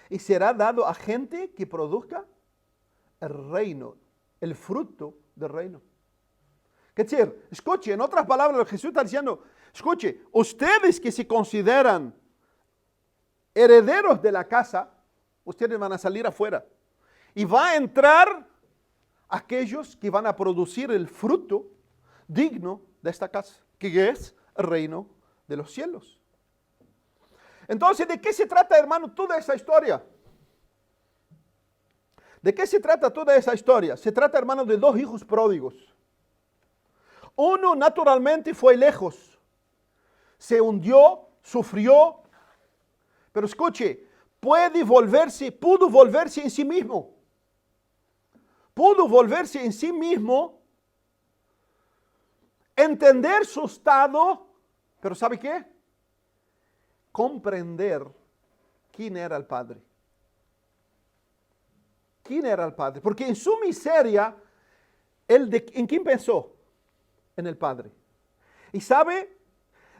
y será dado a gente que produzca el reino, el fruto del reino. ¿Qué decir? Escuche, en otras palabras, Jesús está diciendo, escuche, ustedes que se consideran herederos de la casa, ustedes van a salir afuera. Y va a entrar aquellos que van a producir el fruto digno de esta casa, que es el reino de los cielos. Entonces, ¿de qué se trata, hermano, toda esa historia? ¿De qué se trata toda esa historia? Se trata, hermano, de dos hijos pródigos. Uno naturalmente fue lejos, se hundió, sufrió, pero escuche, pudo volverse en sí mismo. Pudo volverse en sí mismo, entender su estado, pero ¿sabe qué? Comprender quién era el Padre. ¿Quién era el Padre? Porque en su miseria, ¿en quién pensó? En el Padre. Y sabe,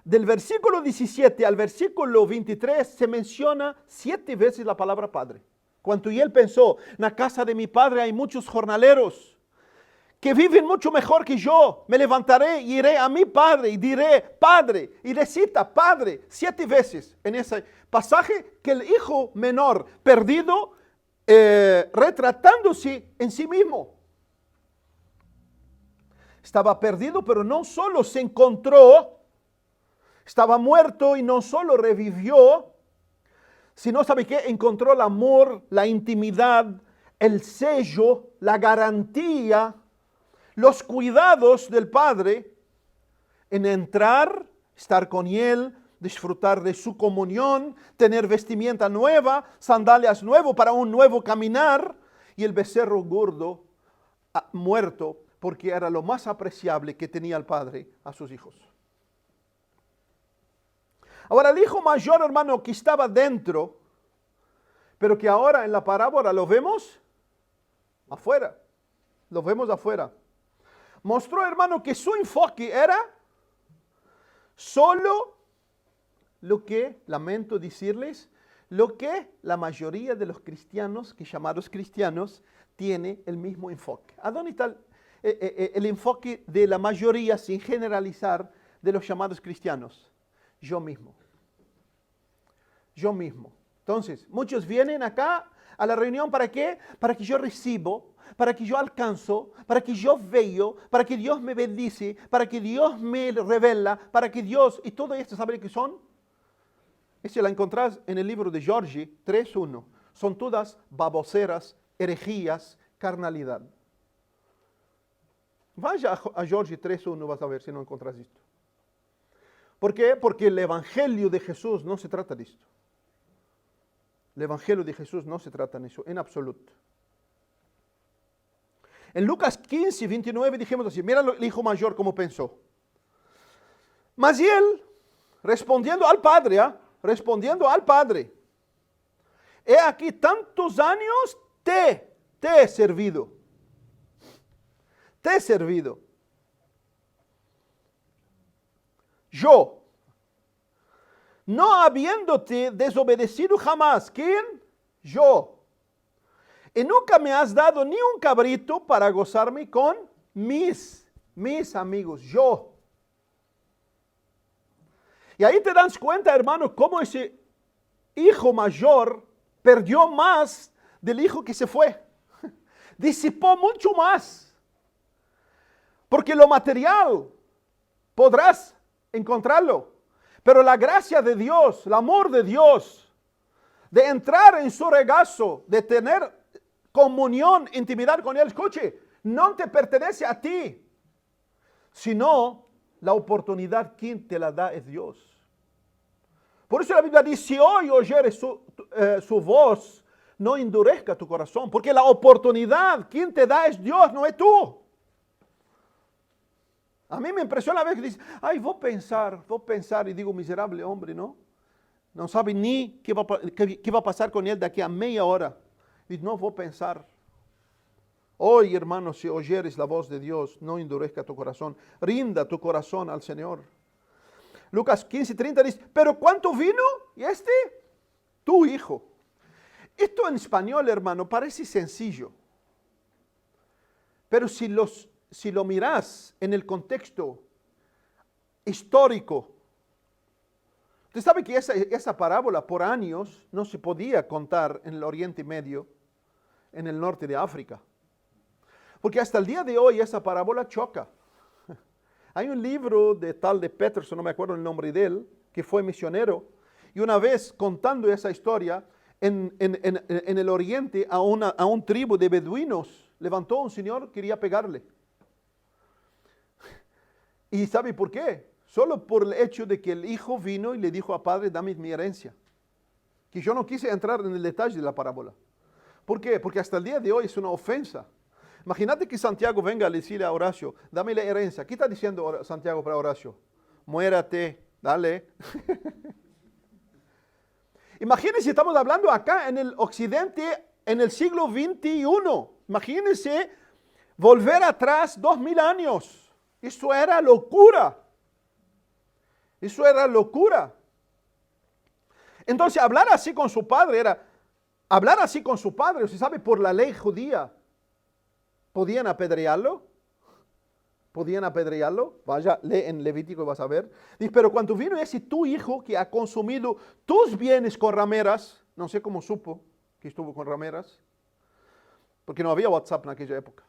del versículo 17 al versículo 23 se menciona 7 veces la palabra Padre. Cuando él pensó, en la casa de mi Padre hay muchos jornaleros que viven mucho mejor que yo. Me levantaré y iré a mi Padre y diré, Padre. Y le cita Padre 7 veces en ese pasaje que el hijo menor perdido, retratándose en sí mismo. Estaba perdido, pero no solo se encontró, estaba muerto y no solo revivió, sino, ¿sabe qué? Encontró el amor, la intimidad, el sello, la garantía, los cuidados del Padre en entrar, estar con Él, disfrutar de su comunión, tener vestimenta nueva, sandalias nuevas para un nuevo caminar, y el becerro gordo muerto, porque era lo más apreciable que tenía el Padre a sus hijos. Ahora el hijo mayor, hermano, que estaba dentro, pero que ahora en la parábola lo vemos afuera. Lo vemos afuera. Mostró, hermano, que su enfoque era solo lo que, lamento decirles, lo que la mayoría de los cristianos, que llamados cristianos, tiene el mismo enfoque. ¿A dónde está el enfoque de la mayoría, sin generalizar, de los llamados cristianos? Yo mismo. Yo mismo. Entonces, muchos vienen acá a la reunión, ¿para qué? Para que yo recibo, para que yo alcanzo, para que yo veo, para que Dios me bendice, para que Dios me revela, para que Dios, y todo esto, ¿saben qué son? Ese la encontrás en el libro de Georgie 3:1. Son todas baboseras, herejías, carnalidad. Vaya a Georgie 3:1, vas a ver si no encontrás esto. ¿Por qué? Porque el evangelio de Jesús no se trata de esto. El evangelio de Jesús no se trata de eso, en absoluto. En Lucas 15:29 dijimos así, mira el hijo mayor cómo pensó. Mas él, respondiendo al Padre, he aquí tantos años te he servido. Te he servido. Yo, no habiéndote desobedecido jamás. ¿Quién? Yo. Y nunca me has dado ni un cabrito para gozarme con mis amigos. Yo. Y ahí te das cuenta, hermano, cómo ese hijo mayor perdió más del hijo que se fue. Disipó mucho más. Porque lo material podrás encontrarlo. Pero la gracia de Dios, el amor de Dios, de entrar en su regazo, de tener comunión, intimidad con Él, escuche, no te pertenece a ti, sino la oportunidad, quien te la da es Dios. Por eso la Biblia dice, si hoy oyeres su voz, no endurezca tu corazón, porque la oportunidad, quien te da es Dios, no es tú. A mí me impresiona a veces que dice, ay, voy a pensar, y digo, miserable hombre, ¿no? No sabe ni qué va a pasar con él de aquí a media hora. Y no voy a pensar. Hoy, hermano, si oyeres la voz de Dios, no endurezca tu corazón. Rinda tu corazón al Señor. Lucas 15:30 dice, pero ¿cuánto vino? ¿Y este? Tu hijo. Esto en español, hermano, parece sencillo. Pero si lo miras en el contexto histórico, usted sabe que esa parábola por años no se podía contar en el Oriente Medio, en el norte de África. Porque hasta el día de hoy esa parábola choca. Hay un libro de Peterson, no me acuerdo el nombre de él, que fue misionero, y una vez contando esa historia, en el Oriente a un tribu de beduinos, levantó un señor, quería pegarle. ¿Y sabe por qué? Solo por el hecho de que el hijo vino y le dijo a padre, dame mi herencia. Que yo no quise entrar en el detalle de la parábola. ¿Por qué? Porque hasta el día de hoy es una ofensa. Imagínate que Santiago venga a decirle a Horacio, dame la herencia. ¿Qué está diciendo Santiago para Horacio? Muérate, dale. Imagínense, estamos hablando acá en el occidente, en el siglo XXI. Imagínense volver atrás 2000 años. Eso era locura. Eso era locura. Entonces, hablar así con su padre era, hablar así con su padre, usted sabe, por la ley judía, ¿podían apedrearlo? ¿Podían apedrearlo? Vaya, lee en Levítico y vas a ver. Dice, pero cuando vino ese tu hijo que ha consumido tus bienes con rameras, no sé cómo supo que estuvo con rameras, porque no había WhatsApp en aquella época.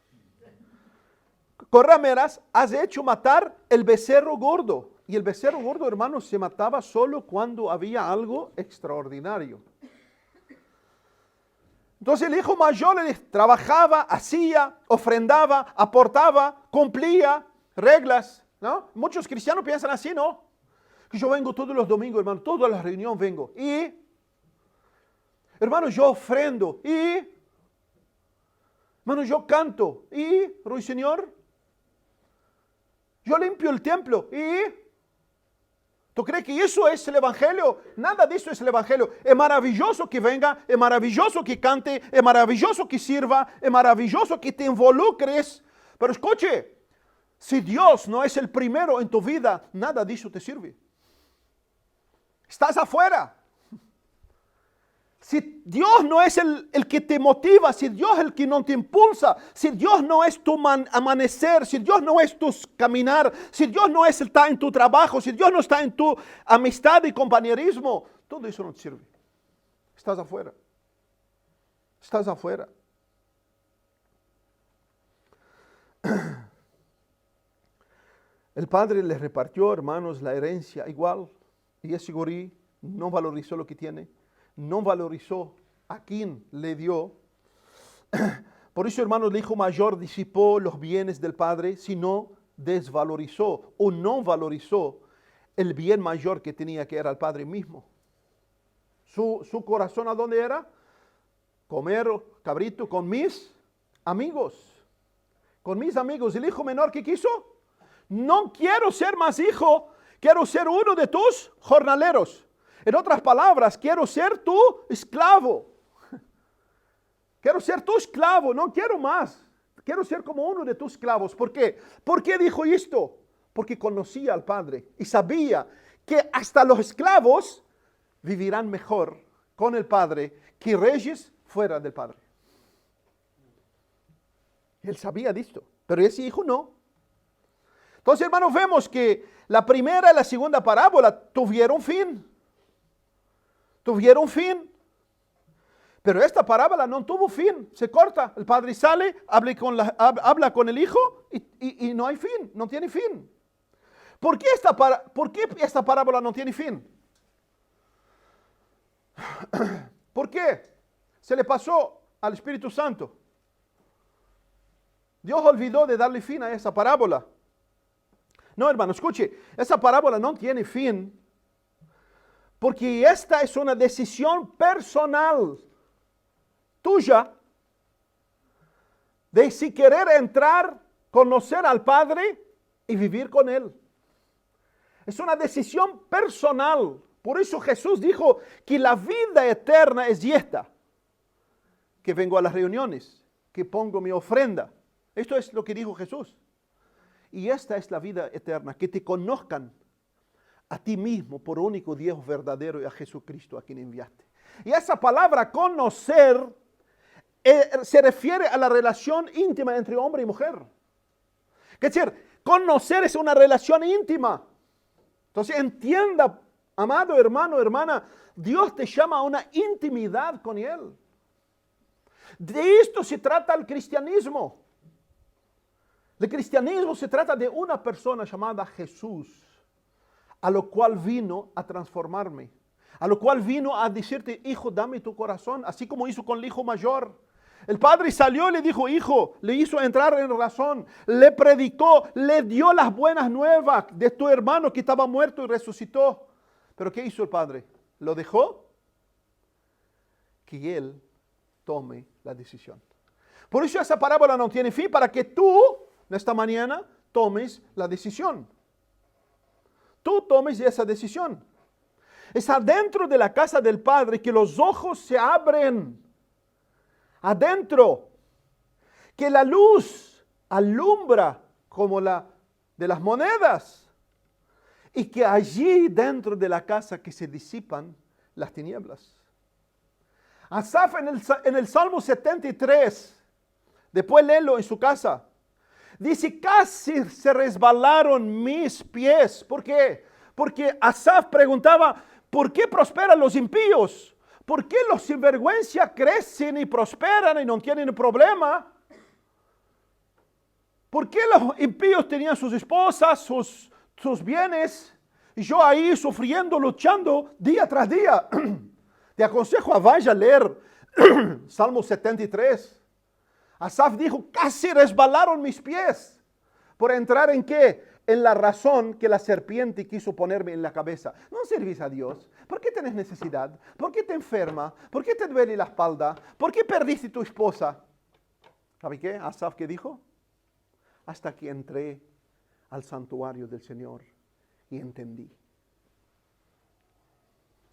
Con rameras has hecho matar el becerro gordo. Y el becerro gordo, hermanos, se mataba solo cuando había algo extraordinario. Entonces el hijo mayor trabajaba, hacía, ofrendaba, aportaba, cumplía reglas, ¿no? Muchos cristianos piensan así, ¿no? Que yo vengo todos los domingos, hermano, todas las reuniones vengo. Y, hermano, yo ofrendo. Y, hermano, yo canto. Y, ruiseñor, yo limpio el templo. Y, ¿tú crees que eso es el Evangelio? Nada de eso es el Evangelio. Es maravilloso que venga, es maravilloso que cante, es maravilloso que sirva, es maravilloso que te involucres. Pero escuche, si Dios no es el primero en tu vida, nada de eso te sirve. Estás afuera. Si Dios no es el que te motiva, si Dios es el que no te impulsa, si Dios no es tu amanecer, si Dios no es tu caminar, si Dios no está en tu trabajo, si Dios no está en tu amistad y compañerismo, todo eso no te sirve. Estás afuera. Estás afuera. El padre le repartió, hermanos, la herencia igual, y ese gurí no valorizó lo que tiene. No valorizó a quien le dio. Por eso, hermanos, el hijo mayor disipó los bienes del padre, sino desvalorizó o no valorizó el bien mayor que tenía, que era el padre mismo. Su corazón, ¿a dónde era? Comer cabrito con mis amigos. Con mis amigos. El hijo menor, ¿qué quiso? No quiero ser más hijo, quiero ser uno de tus jornaleros. En otras palabras, quiero ser tu esclavo. Quiero ser tu esclavo, no quiero más. Quiero ser como uno de tus esclavos. ¿Por qué? ¿Por qué dijo esto? Porque conocía al Padre y sabía que hasta los esclavos vivirán mejor con el Padre que reyes fuera del Padre. Él sabía de esto, pero ese hijo no. Entonces, hermanos, vemos que la primera y la segunda parábola tuvieron fin. Tuvieron fin. Pero esta parábola no tuvo fin. Se corta. El padre sale, habla con el hijo y no hay fin. No tiene fin. ¿Por qué esta parábola no tiene fin? ¿Por qué? Se le pasó al Espíritu Santo. Dios olvidó de darle fin a esa parábola. No, hermano, escuche, esa parábola no tiene fin, porque esta es una decisión personal tuya de si querer entrar, conocer al Padre y vivir con Él. Es una decisión personal. Por eso Jesús dijo que la vida eterna es esta, que vengo a las reuniones, que pongo mi ofrenda. Esto es lo que dijo Jesús. Y esta es la vida eterna, que te conozcan a ti mismo por único Dios verdadero y a Jesucristo a quien enviaste. Y esa palabra conocer se refiere a la relación íntima entre hombre y mujer. Es decir, conocer es una relación íntima. Entonces entienda, amado hermano, hermana, Dios te llama a una intimidad con Él. De esto se trata el cristianismo. El cristianismo se trata de una persona llamada Jesús, a lo cual vino a transformarme, a lo cual vino a decirte, hijo, dame tu corazón, así como hizo con el hijo mayor. El padre salió y le dijo, hijo, le hizo entrar en razón, le predicó, le dio las buenas nuevas de tu hermano que estaba muerto y resucitó. Pero ¿qué hizo el padre? ¿Lo dejó? Que él tome la decisión. Por eso esa parábola no tiene fin, para que tú, esta mañana, tomes la decisión. Tú tomes esa decisión. Es adentro de la casa del Padre que los ojos se abren. Adentro. Que la luz alumbra como la de las monedas. Y que allí dentro de la casa que se disipan las tinieblas. Asaf en el Salmo 73, después léelo en su casa, dice, casi se resbalaron mis pies. ¿Por qué? Porque Asaf preguntaba, ¿por qué prosperan los impíos? ¿Por qué los sinvergüenza crecen y prosperan y no tienen problema? ¿Por qué los impíos tenían sus esposas, sus bienes? Y yo ahí sufriendo, luchando día tras día. Te aconsejo a vaya a leer Salmo 73. Asaf dijo, casi resbalaron mis pies. ¿Por entrar en qué? En la razón que la serpiente quiso ponerme en la cabeza. No servís a Dios. ¿Por qué tenés necesidad? ¿Por qué te enferma? ¿Por qué te duele la espalda? ¿Por qué perdiste tu esposa? ¿Sabe qué? Asaf, ¿qué dijo? Hasta que entré al santuario del Señor y entendí.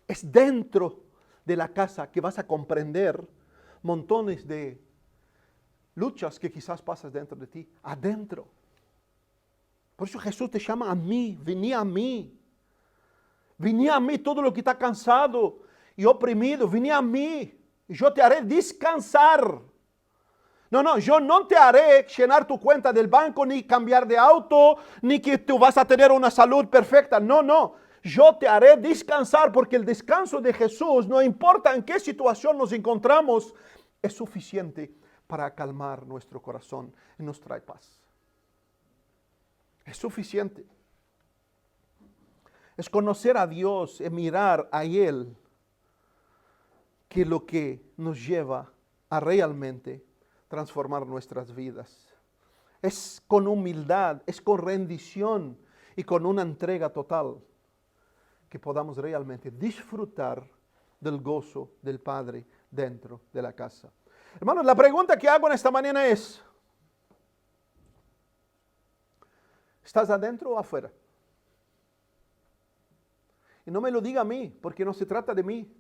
Es dentro de la casa que vas a comprender montones de luchas que quizás pasas dentro de ti, adentro. Por eso Jesús te llama a mí, vení a mí. Vení a mí todo lo que está cansado y oprimido, vení a mí y yo te haré descansar. No, yo no te haré llenar tu cuenta del banco, ni cambiar de auto, ni que tú vas a tener una salud perfecta. No. Yo te haré descansar, porque el descanso de Jesús, no importa en qué situación nos encontramos, es suficiente para calmar nuestro corazón y nos trae paz. Es suficiente. Es conocer a Dios, es mirar a Él, que es lo que nos lleva a realmente transformar nuestras vidas. Es con humildad, es con rendición y con una entrega total que podamos realmente disfrutar del gozo del Padre dentro de la casa. Hermanos, la pregunta que hago en esta mañana es, ¿estás adentro o afuera? Y no me lo diga a mí, porque no se trata de mí.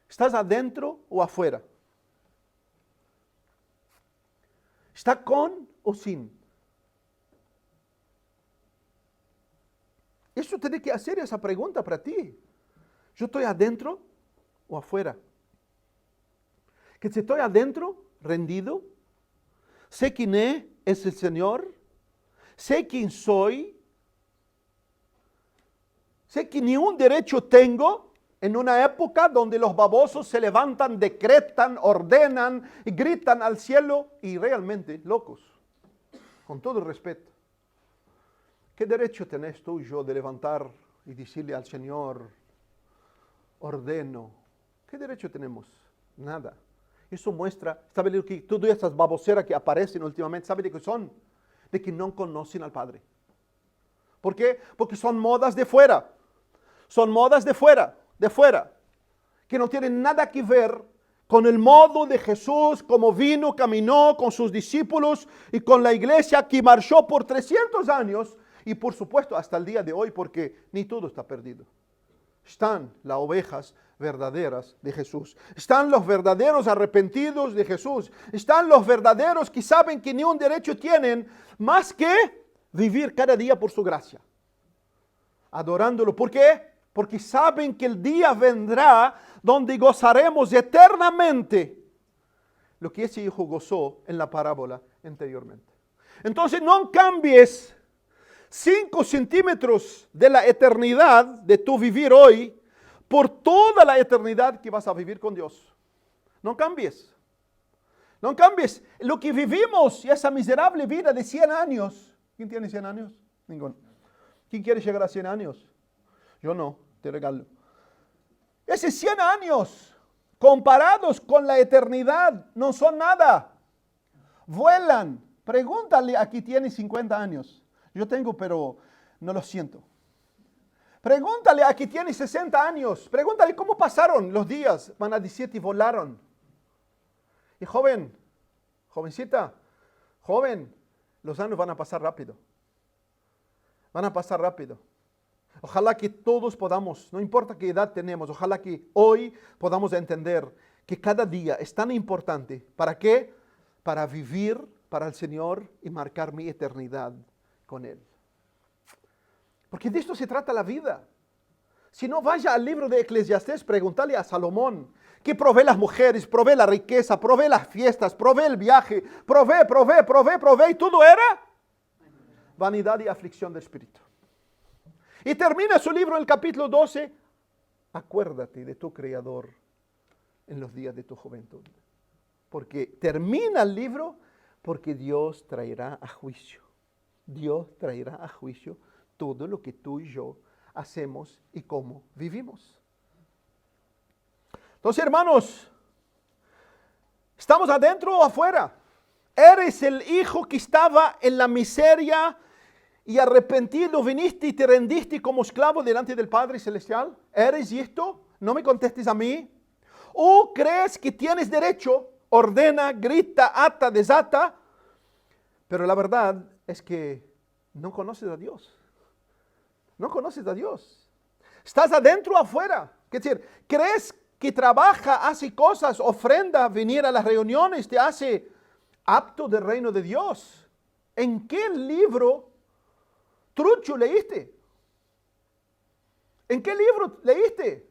¿Estás adentro o afuera? ¿Está con o sin? Eso tiene que hacer esa pregunta para ti. ¿Yo estoy adentro o afuera? Que si estoy adentro, rendido, sé quién es el Señor, sé quién soy, sé que ni un derecho tengo en una época donde los babosos se levantan, decretan, ordenan y gritan al cielo y realmente locos, con todo el respeto. ¿Qué derecho tenés tú y yo de levantar y decirle al Señor, ordeno? ¿Qué derecho tenemos? Nada. Eso muestra, ¿sabe lo que todas estas baboseras que aparecen últimamente, sabe de qué son? de que no conocen al Padre. ¿Por qué? Porque son modas de fuera. Son modas de fuera, que no tienen nada que ver con el modo de Jesús, como vino, caminó con sus discípulos y con la iglesia que marchó por 300 años y por supuesto hasta el día de hoy, porque ni todo está perdido. Están las ovejas verdaderas de Jesús. Están los verdaderos arrepentidos de Jesús. Están los verdaderos que saben que ni un derecho tienen más que vivir cada día por su gracia. Adorándolo. ¿Por qué? Porque saben que el día vendrá donde gozaremos eternamente lo que ese hijo gozó en la parábola anteriormente. Entonces no cambies 5 centímetros de la eternidad de tu vivir hoy por toda la eternidad que vas a vivir con Dios. No cambies. No cambies. Lo que vivimos y esa miserable vida de 100 años. ¿Quién tiene 100 años? Ninguno. ¿Quién quiere llegar a 100 años? Yo no, te regalo. Esos 100 años comparados con la eternidad no son nada. Vuelan. Pregúntale a quien tiene 50 años. Yo tengo, pero no lo siento. Pregúntale a quien tiene 60 años. Pregúntale cómo pasaron los días. Van a decir que volaron. Y joven, jovencita, joven, los años van a pasar rápido. Van a pasar rápido. Ojalá que todos podamos, no importa qué edad tenemos, ojalá que hoy podamos entender que cada día es tan importante. ¿Para qué? Para vivir para el Señor y marcar mi eternidad con Él. Porque de esto se trata la vida. Si no, vaya al libro de Eclesiastés, pregúntale a Salomón, que provee las mujeres, provee la riqueza, provee las fiestas, provee el viaje, provee, y todo era vanidad y aflicción del espíritu. Y termina su libro en el capítulo 12. Acuérdate de tu Creador en los días de tu juventud. Porque termina el libro porque Dios traerá a juicio. Dios traerá a juicio todo lo que tú y yo hacemos y cómo vivimos. Entonces, hermanos, ¿estamos adentro o afuera? ¿Eres el hijo que estaba en la miseria y arrepentido viniste y te rendiste como esclavo delante del Padre Celestial? ¿Eres esto? No me contestes a mí. ¿O crees que tienes derecho? Ordena, grita, ata, desata. Pero la verdad es que no conoces a Dios. No conoces a Dios. ¿Estás adentro o afuera? Es decir, ¿crees que trabaja, hace cosas, ofrenda, venir a las reuniones, te hace apto del reino de Dios? ¿En qué libro trucho leíste? ¿En qué libro leíste?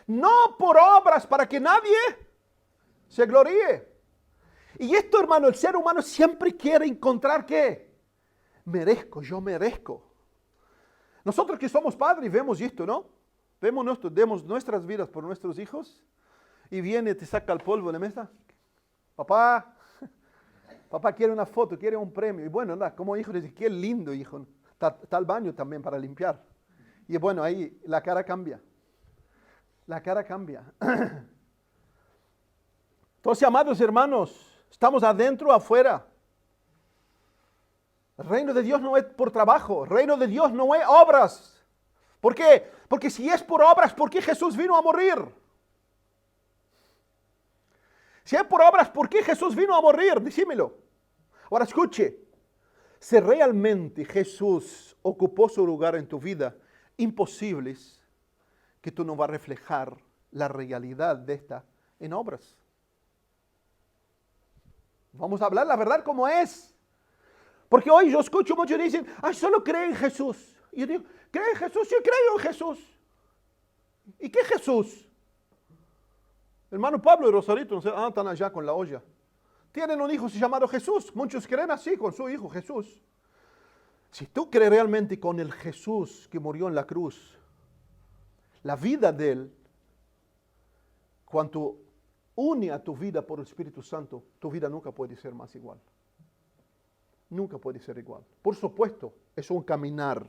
No por obras para que nadie se gloríe. Y esto, hermano, el ser humano siempre quiere encontrar ¿qué? Yo merezco. Nosotros que somos padres vemos esto, ¿no? Demos nuestras vidas por nuestros hijos y viene, te saca el polvo de la mesa. Papá quiere una foto, quiere un premio. Y bueno, como hijo dice, qué lindo hijo. Está el baño también para limpiar. Y bueno, ahí la cara cambia. La cara cambia. Entonces, amados hermanos, estamos adentro o afuera. El reino de Dios no es por trabajo. El reino de Dios no es obras. ¿Por qué? Porque si es por obras, ¿por qué Jesús vino a morir? Si es por obras, ¿por qué Jesús vino a morir? Decímelo. Ahora escuche. Si realmente Jesús ocupó su lugar en tu vida, imposible es que tú no vas a reflejar la realidad de esta en obras. Vamos a hablar la verdad como es. Porque hoy yo escucho muchos que dicen, solo cree en Jesús. Y yo digo, ¿cree en Jesús? Yo creo en Jesús. ¿Y qué Jesús? Hermano Pablo y Rosarito, están allá con la olla. Tienen un hijo llamado Jesús. Muchos creen así con su hijo Jesús. Si tú crees realmente con el Jesús que murió en la cruz, la vida de Él, cuando une a tu vida por el Espíritu Santo, tu vida nunca puede ser más igual. Nunca puede ser igual. Por supuesto, es un caminar.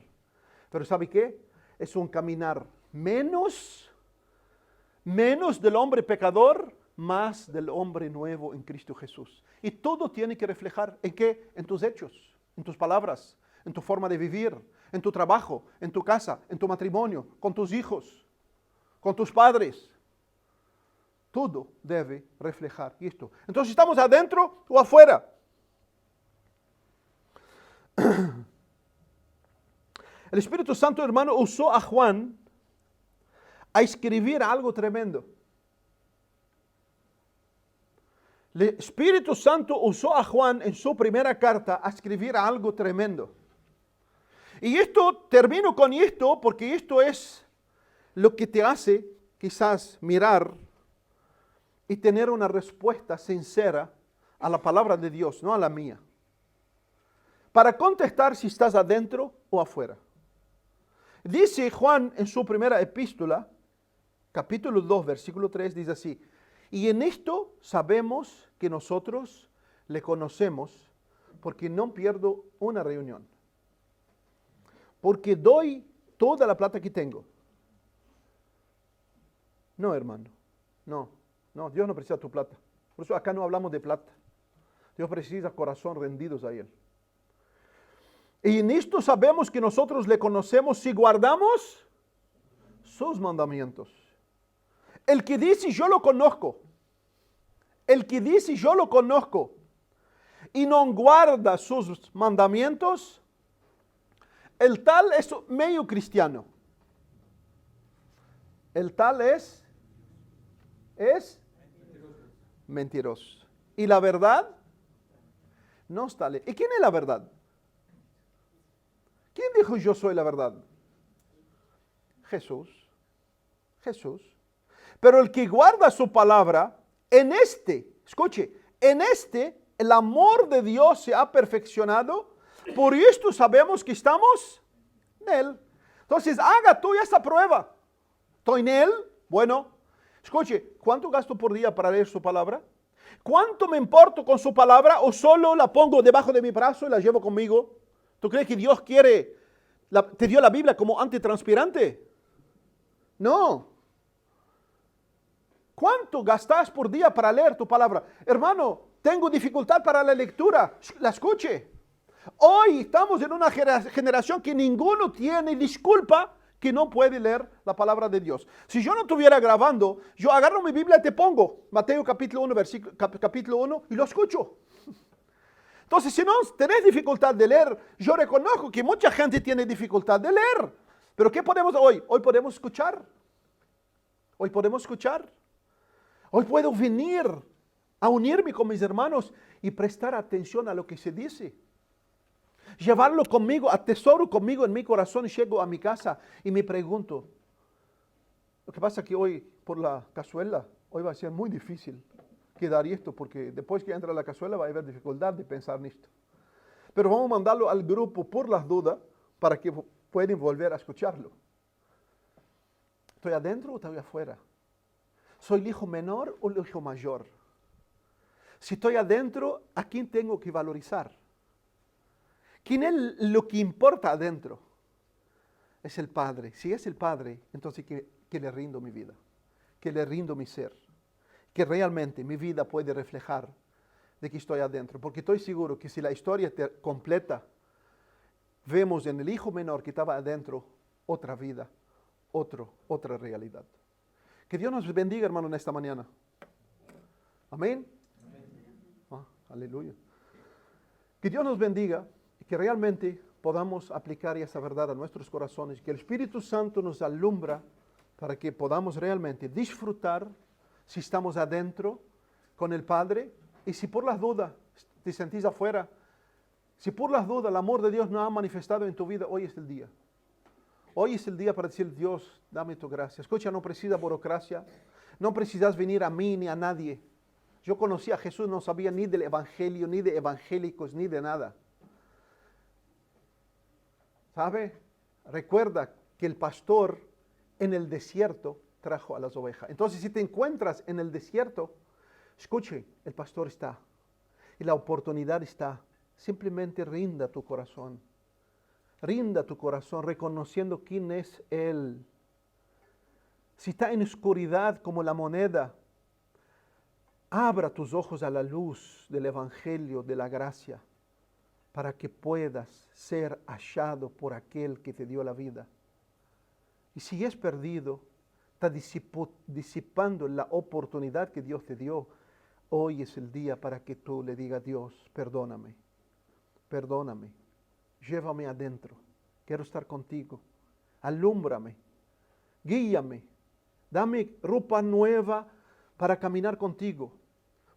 Pero ¿sabe qué? Es un caminar menos del hombre pecador, más del hombre nuevo en Cristo Jesús. Y todo tiene que reflejar ¿en qué? En tus hechos. en tus palabras, en tu forma de vivir, en tu trabajo, en tu casa, en tu matrimonio, con tus hijos, con tus padres. Todo debe reflejar esto. Entonces, ¿estamos adentro o afuera? El Espíritu Santo, hermano, usó a Juan a escribir algo tremendo. El Espíritu Santo usó a Juan en su primera carta a escribir algo tremendo. Y esto, termino con esto, porque esto es lo que te hace quizás mirar y tener una respuesta sincera a la palabra de Dios, no a la mía. Para contestar si estás adentro o afuera. Dice Juan en su primera epístola, capítulo 2, versículo 3, dice así: y en esto sabemos que nosotros le conocemos, porque no pierdo una reunión. Porque doy toda la plata que tengo. No, hermano, no, Dios no precisa tu plata. Por eso acá no hablamos de plata. Dios precisa corazón rendidos a Él. Y en esto sabemos que nosotros le conocemos si guardamos sus mandamientos. El que dice yo lo conozco, y no guarda sus mandamientos, el tal es medio cristiano. El tal es mentiroso. Y la verdad no está. ¿Y quién es la verdad? ¿Quién dijo yo soy la verdad? Jesús. Pero el que guarda su palabra, escuche, el amor de Dios se ha perfeccionado. Por esto sabemos que estamos en Él. Entonces, haga tú esta prueba. ¿Estoy en Él? Bueno, escuche, ¿cuánto gasto por día para leer su palabra? ¿Cuánto me importo con su palabra o solo la pongo debajo de mi brazo y la llevo conmigo? ¿Tú crees que Dios te dio la Biblia como antitranspirante? No. ¿Cuánto gastas por día para leer tu palabra? Hermano, tengo dificultad para la lectura. La escuche. Hoy estamos en una generación que ninguno tiene disculpa que no puede leer la palabra de Dios. Si yo no estuviera grabando, yo agarro mi Biblia y te pongo Mateo capítulo 1, capítulo 1 y lo escucho. Entonces, si no tenés dificultad de leer, yo reconozco que mucha gente tiene dificultad de leer. Pero ¿qué podemos hoy? Hoy podemos escuchar. Hoy puedo venir a unirme con mis hermanos y prestar atención a lo que se dice. Llevarlo conmigo, atesoro conmigo en mi corazón, y llego a mi casa y me pregunto. Lo que pasa es que hoy, por la cazuela, hoy va a ser muy difícil quedar esto, porque después que entra la cazuela va a haber dificultad de pensar en esto. Pero vamos a mandarlo al grupo por las dudas para que puedan volver a escucharlo. ¿Estoy adentro o estoy afuera? ¿Soy el hijo menor o el hijo mayor? Si estoy adentro, ¿a quién tengo que valorizar? ¿Quién es lo que importa adentro? Es el Padre. Si es el Padre, entonces que le rindo mi vida, que le rindo mi ser, que realmente mi vida puede reflejar de que estoy adentro. Porque estoy seguro que si la historia completa, vemos en el hijo menor que estaba adentro otra vida, otra realidad. Que Dios nos bendiga, hermano, en esta mañana. Amén. Aleluya. Que Dios nos bendiga y que realmente podamos aplicar esa verdad a nuestros corazones. Que el Espíritu Santo nos alumbra para que podamos realmente disfrutar si estamos adentro con el Padre. Y si por las dudas te sentís afuera, si por las dudas el amor de Dios no ha manifestado en tu vida, hoy es el día. Hoy es el día para decir: Dios, dame tu gracia. Escucha, no precisa burocracia. No precisas venir a mí ni a nadie. Yo conocí a Jesús, no sabía ni del evangelio, ni de evangélicos, ni de nada. ¿Sabe? Recuerda que el pastor en el desierto trajo a las ovejas. Entonces, si te encuentras en el desierto, escuche, el pastor está. Y la oportunidad está. Simplemente rinda tu corazón. Rinda tu corazón reconociendo quién es Él. Si está en oscuridad como la moneda, abra tus ojos a la luz del Evangelio, de la gracia. para que puedas ser hallado por aquel que te dio la vida. Y si es perdido, está disipando la oportunidad que Dios te dio. Hoy es el día para que tú le digas a Dios, perdóname, perdóname, llévame adentro, quiero estar contigo, alúmbrame, guíame, dame ropa nueva para caminar contigo,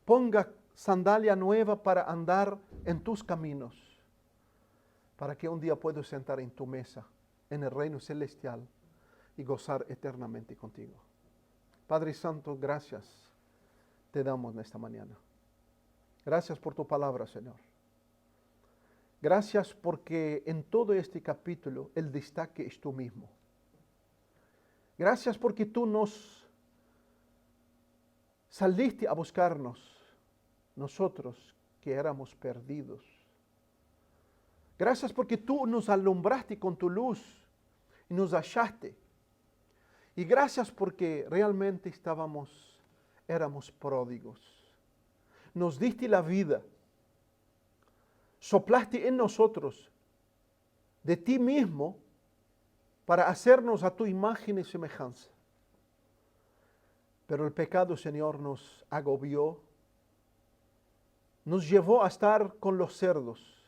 ponga sandalia nueva para andar en tus caminos, para que un día pueda sentar en tu mesa, en el reino celestial, y gozar eternamente contigo. Padre Santo, gracias te damos en esta mañana. Gracias por tu palabra, Señor. Gracias porque en todo este capítulo el destaque es tú mismo. Gracias porque tú nos saliste a buscarnos, nosotros que éramos perdidos. Gracias porque tú nos alumbraste con tu luz y nos hallaste. Y gracias porque realmente éramos pródigos. Nos diste la vida. Soplaste en nosotros de ti mismo para hacernos a tu imagen y semejanza. Pero el pecado, Señor, nos agobió, nos llevó a estar con los cerdos.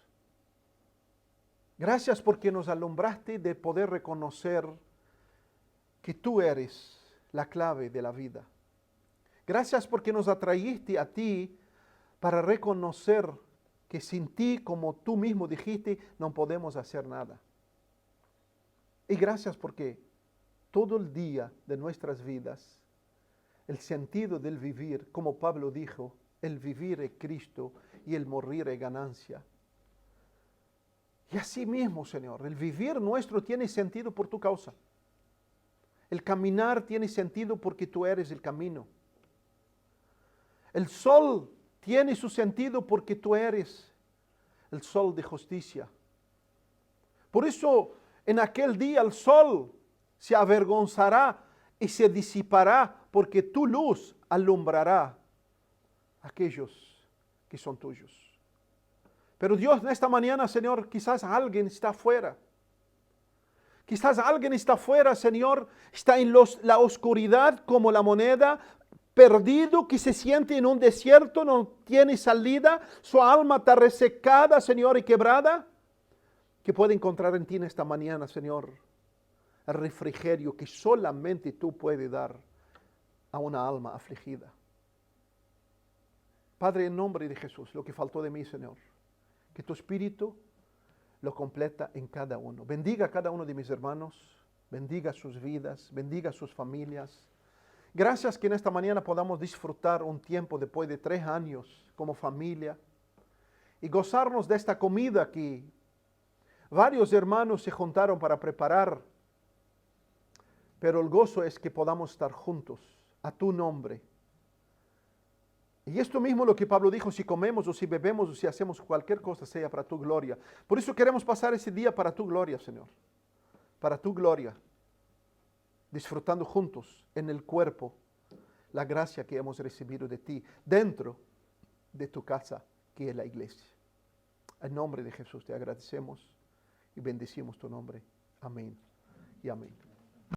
Gracias porque nos alumbraste de poder reconocer que tú eres la clave de la vida. Gracias porque nos atraíste a ti para reconocer que sin ti, como tú mismo dijiste, no podemos hacer nada. Y gracias porque todo el día de nuestras vidas, el sentido del vivir, como Pablo dijo, el vivir es Cristo y el morir es ganancia. Y así mismo, Señor, el vivir nuestro tiene sentido por tu causa. El caminar tiene sentido porque tú eres el camino. El sol tiene su sentido porque tú eres el sol de justicia. Por eso en aquel día el sol se avergonzará y se disipará porque tu luz alumbrará a aquellos que son tuyos. Pero Dios, en esta mañana, Señor, quizás alguien está afuera. Quizás alguien está afuera, Señor, está en la oscuridad como la moneda, perdido, que se siente en un desierto, no tiene salida, su alma está resecada, Señor, y quebrada, que puede encontrar en ti en esta mañana, Señor, el refrigerio que solamente tú puedes dar a una alma afligida. Padre, en nombre de Jesús, lo que faltó de mí, Señor, que tu Espíritu lo completa en cada uno. Bendiga a cada uno de mis hermanos, bendiga sus vidas, bendiga sus familias. Gracias que en esta mañana podamos disfrutar un tiempo después de 3 años como familia y gozarnos de esta comida que varios hermanos se juntaron para preparar. Pero el gozo es que podamos estar juntos a tu nombre. Y esto mismo lo que Pablo dijo, si comemos o si bebemos o si hacemos cualquier cosa, sea para tu gloria. Por eso queremos pasar ese día para tu gloria, Señor. Para tu gloria. Disfrutando juntos en el cuerpo la gracia que hemos recibido de ti, dentro de tu casa, que es la iglesia. En nombre de Jesús te agradecemos y bendecimos tu nombre. Amén y amén.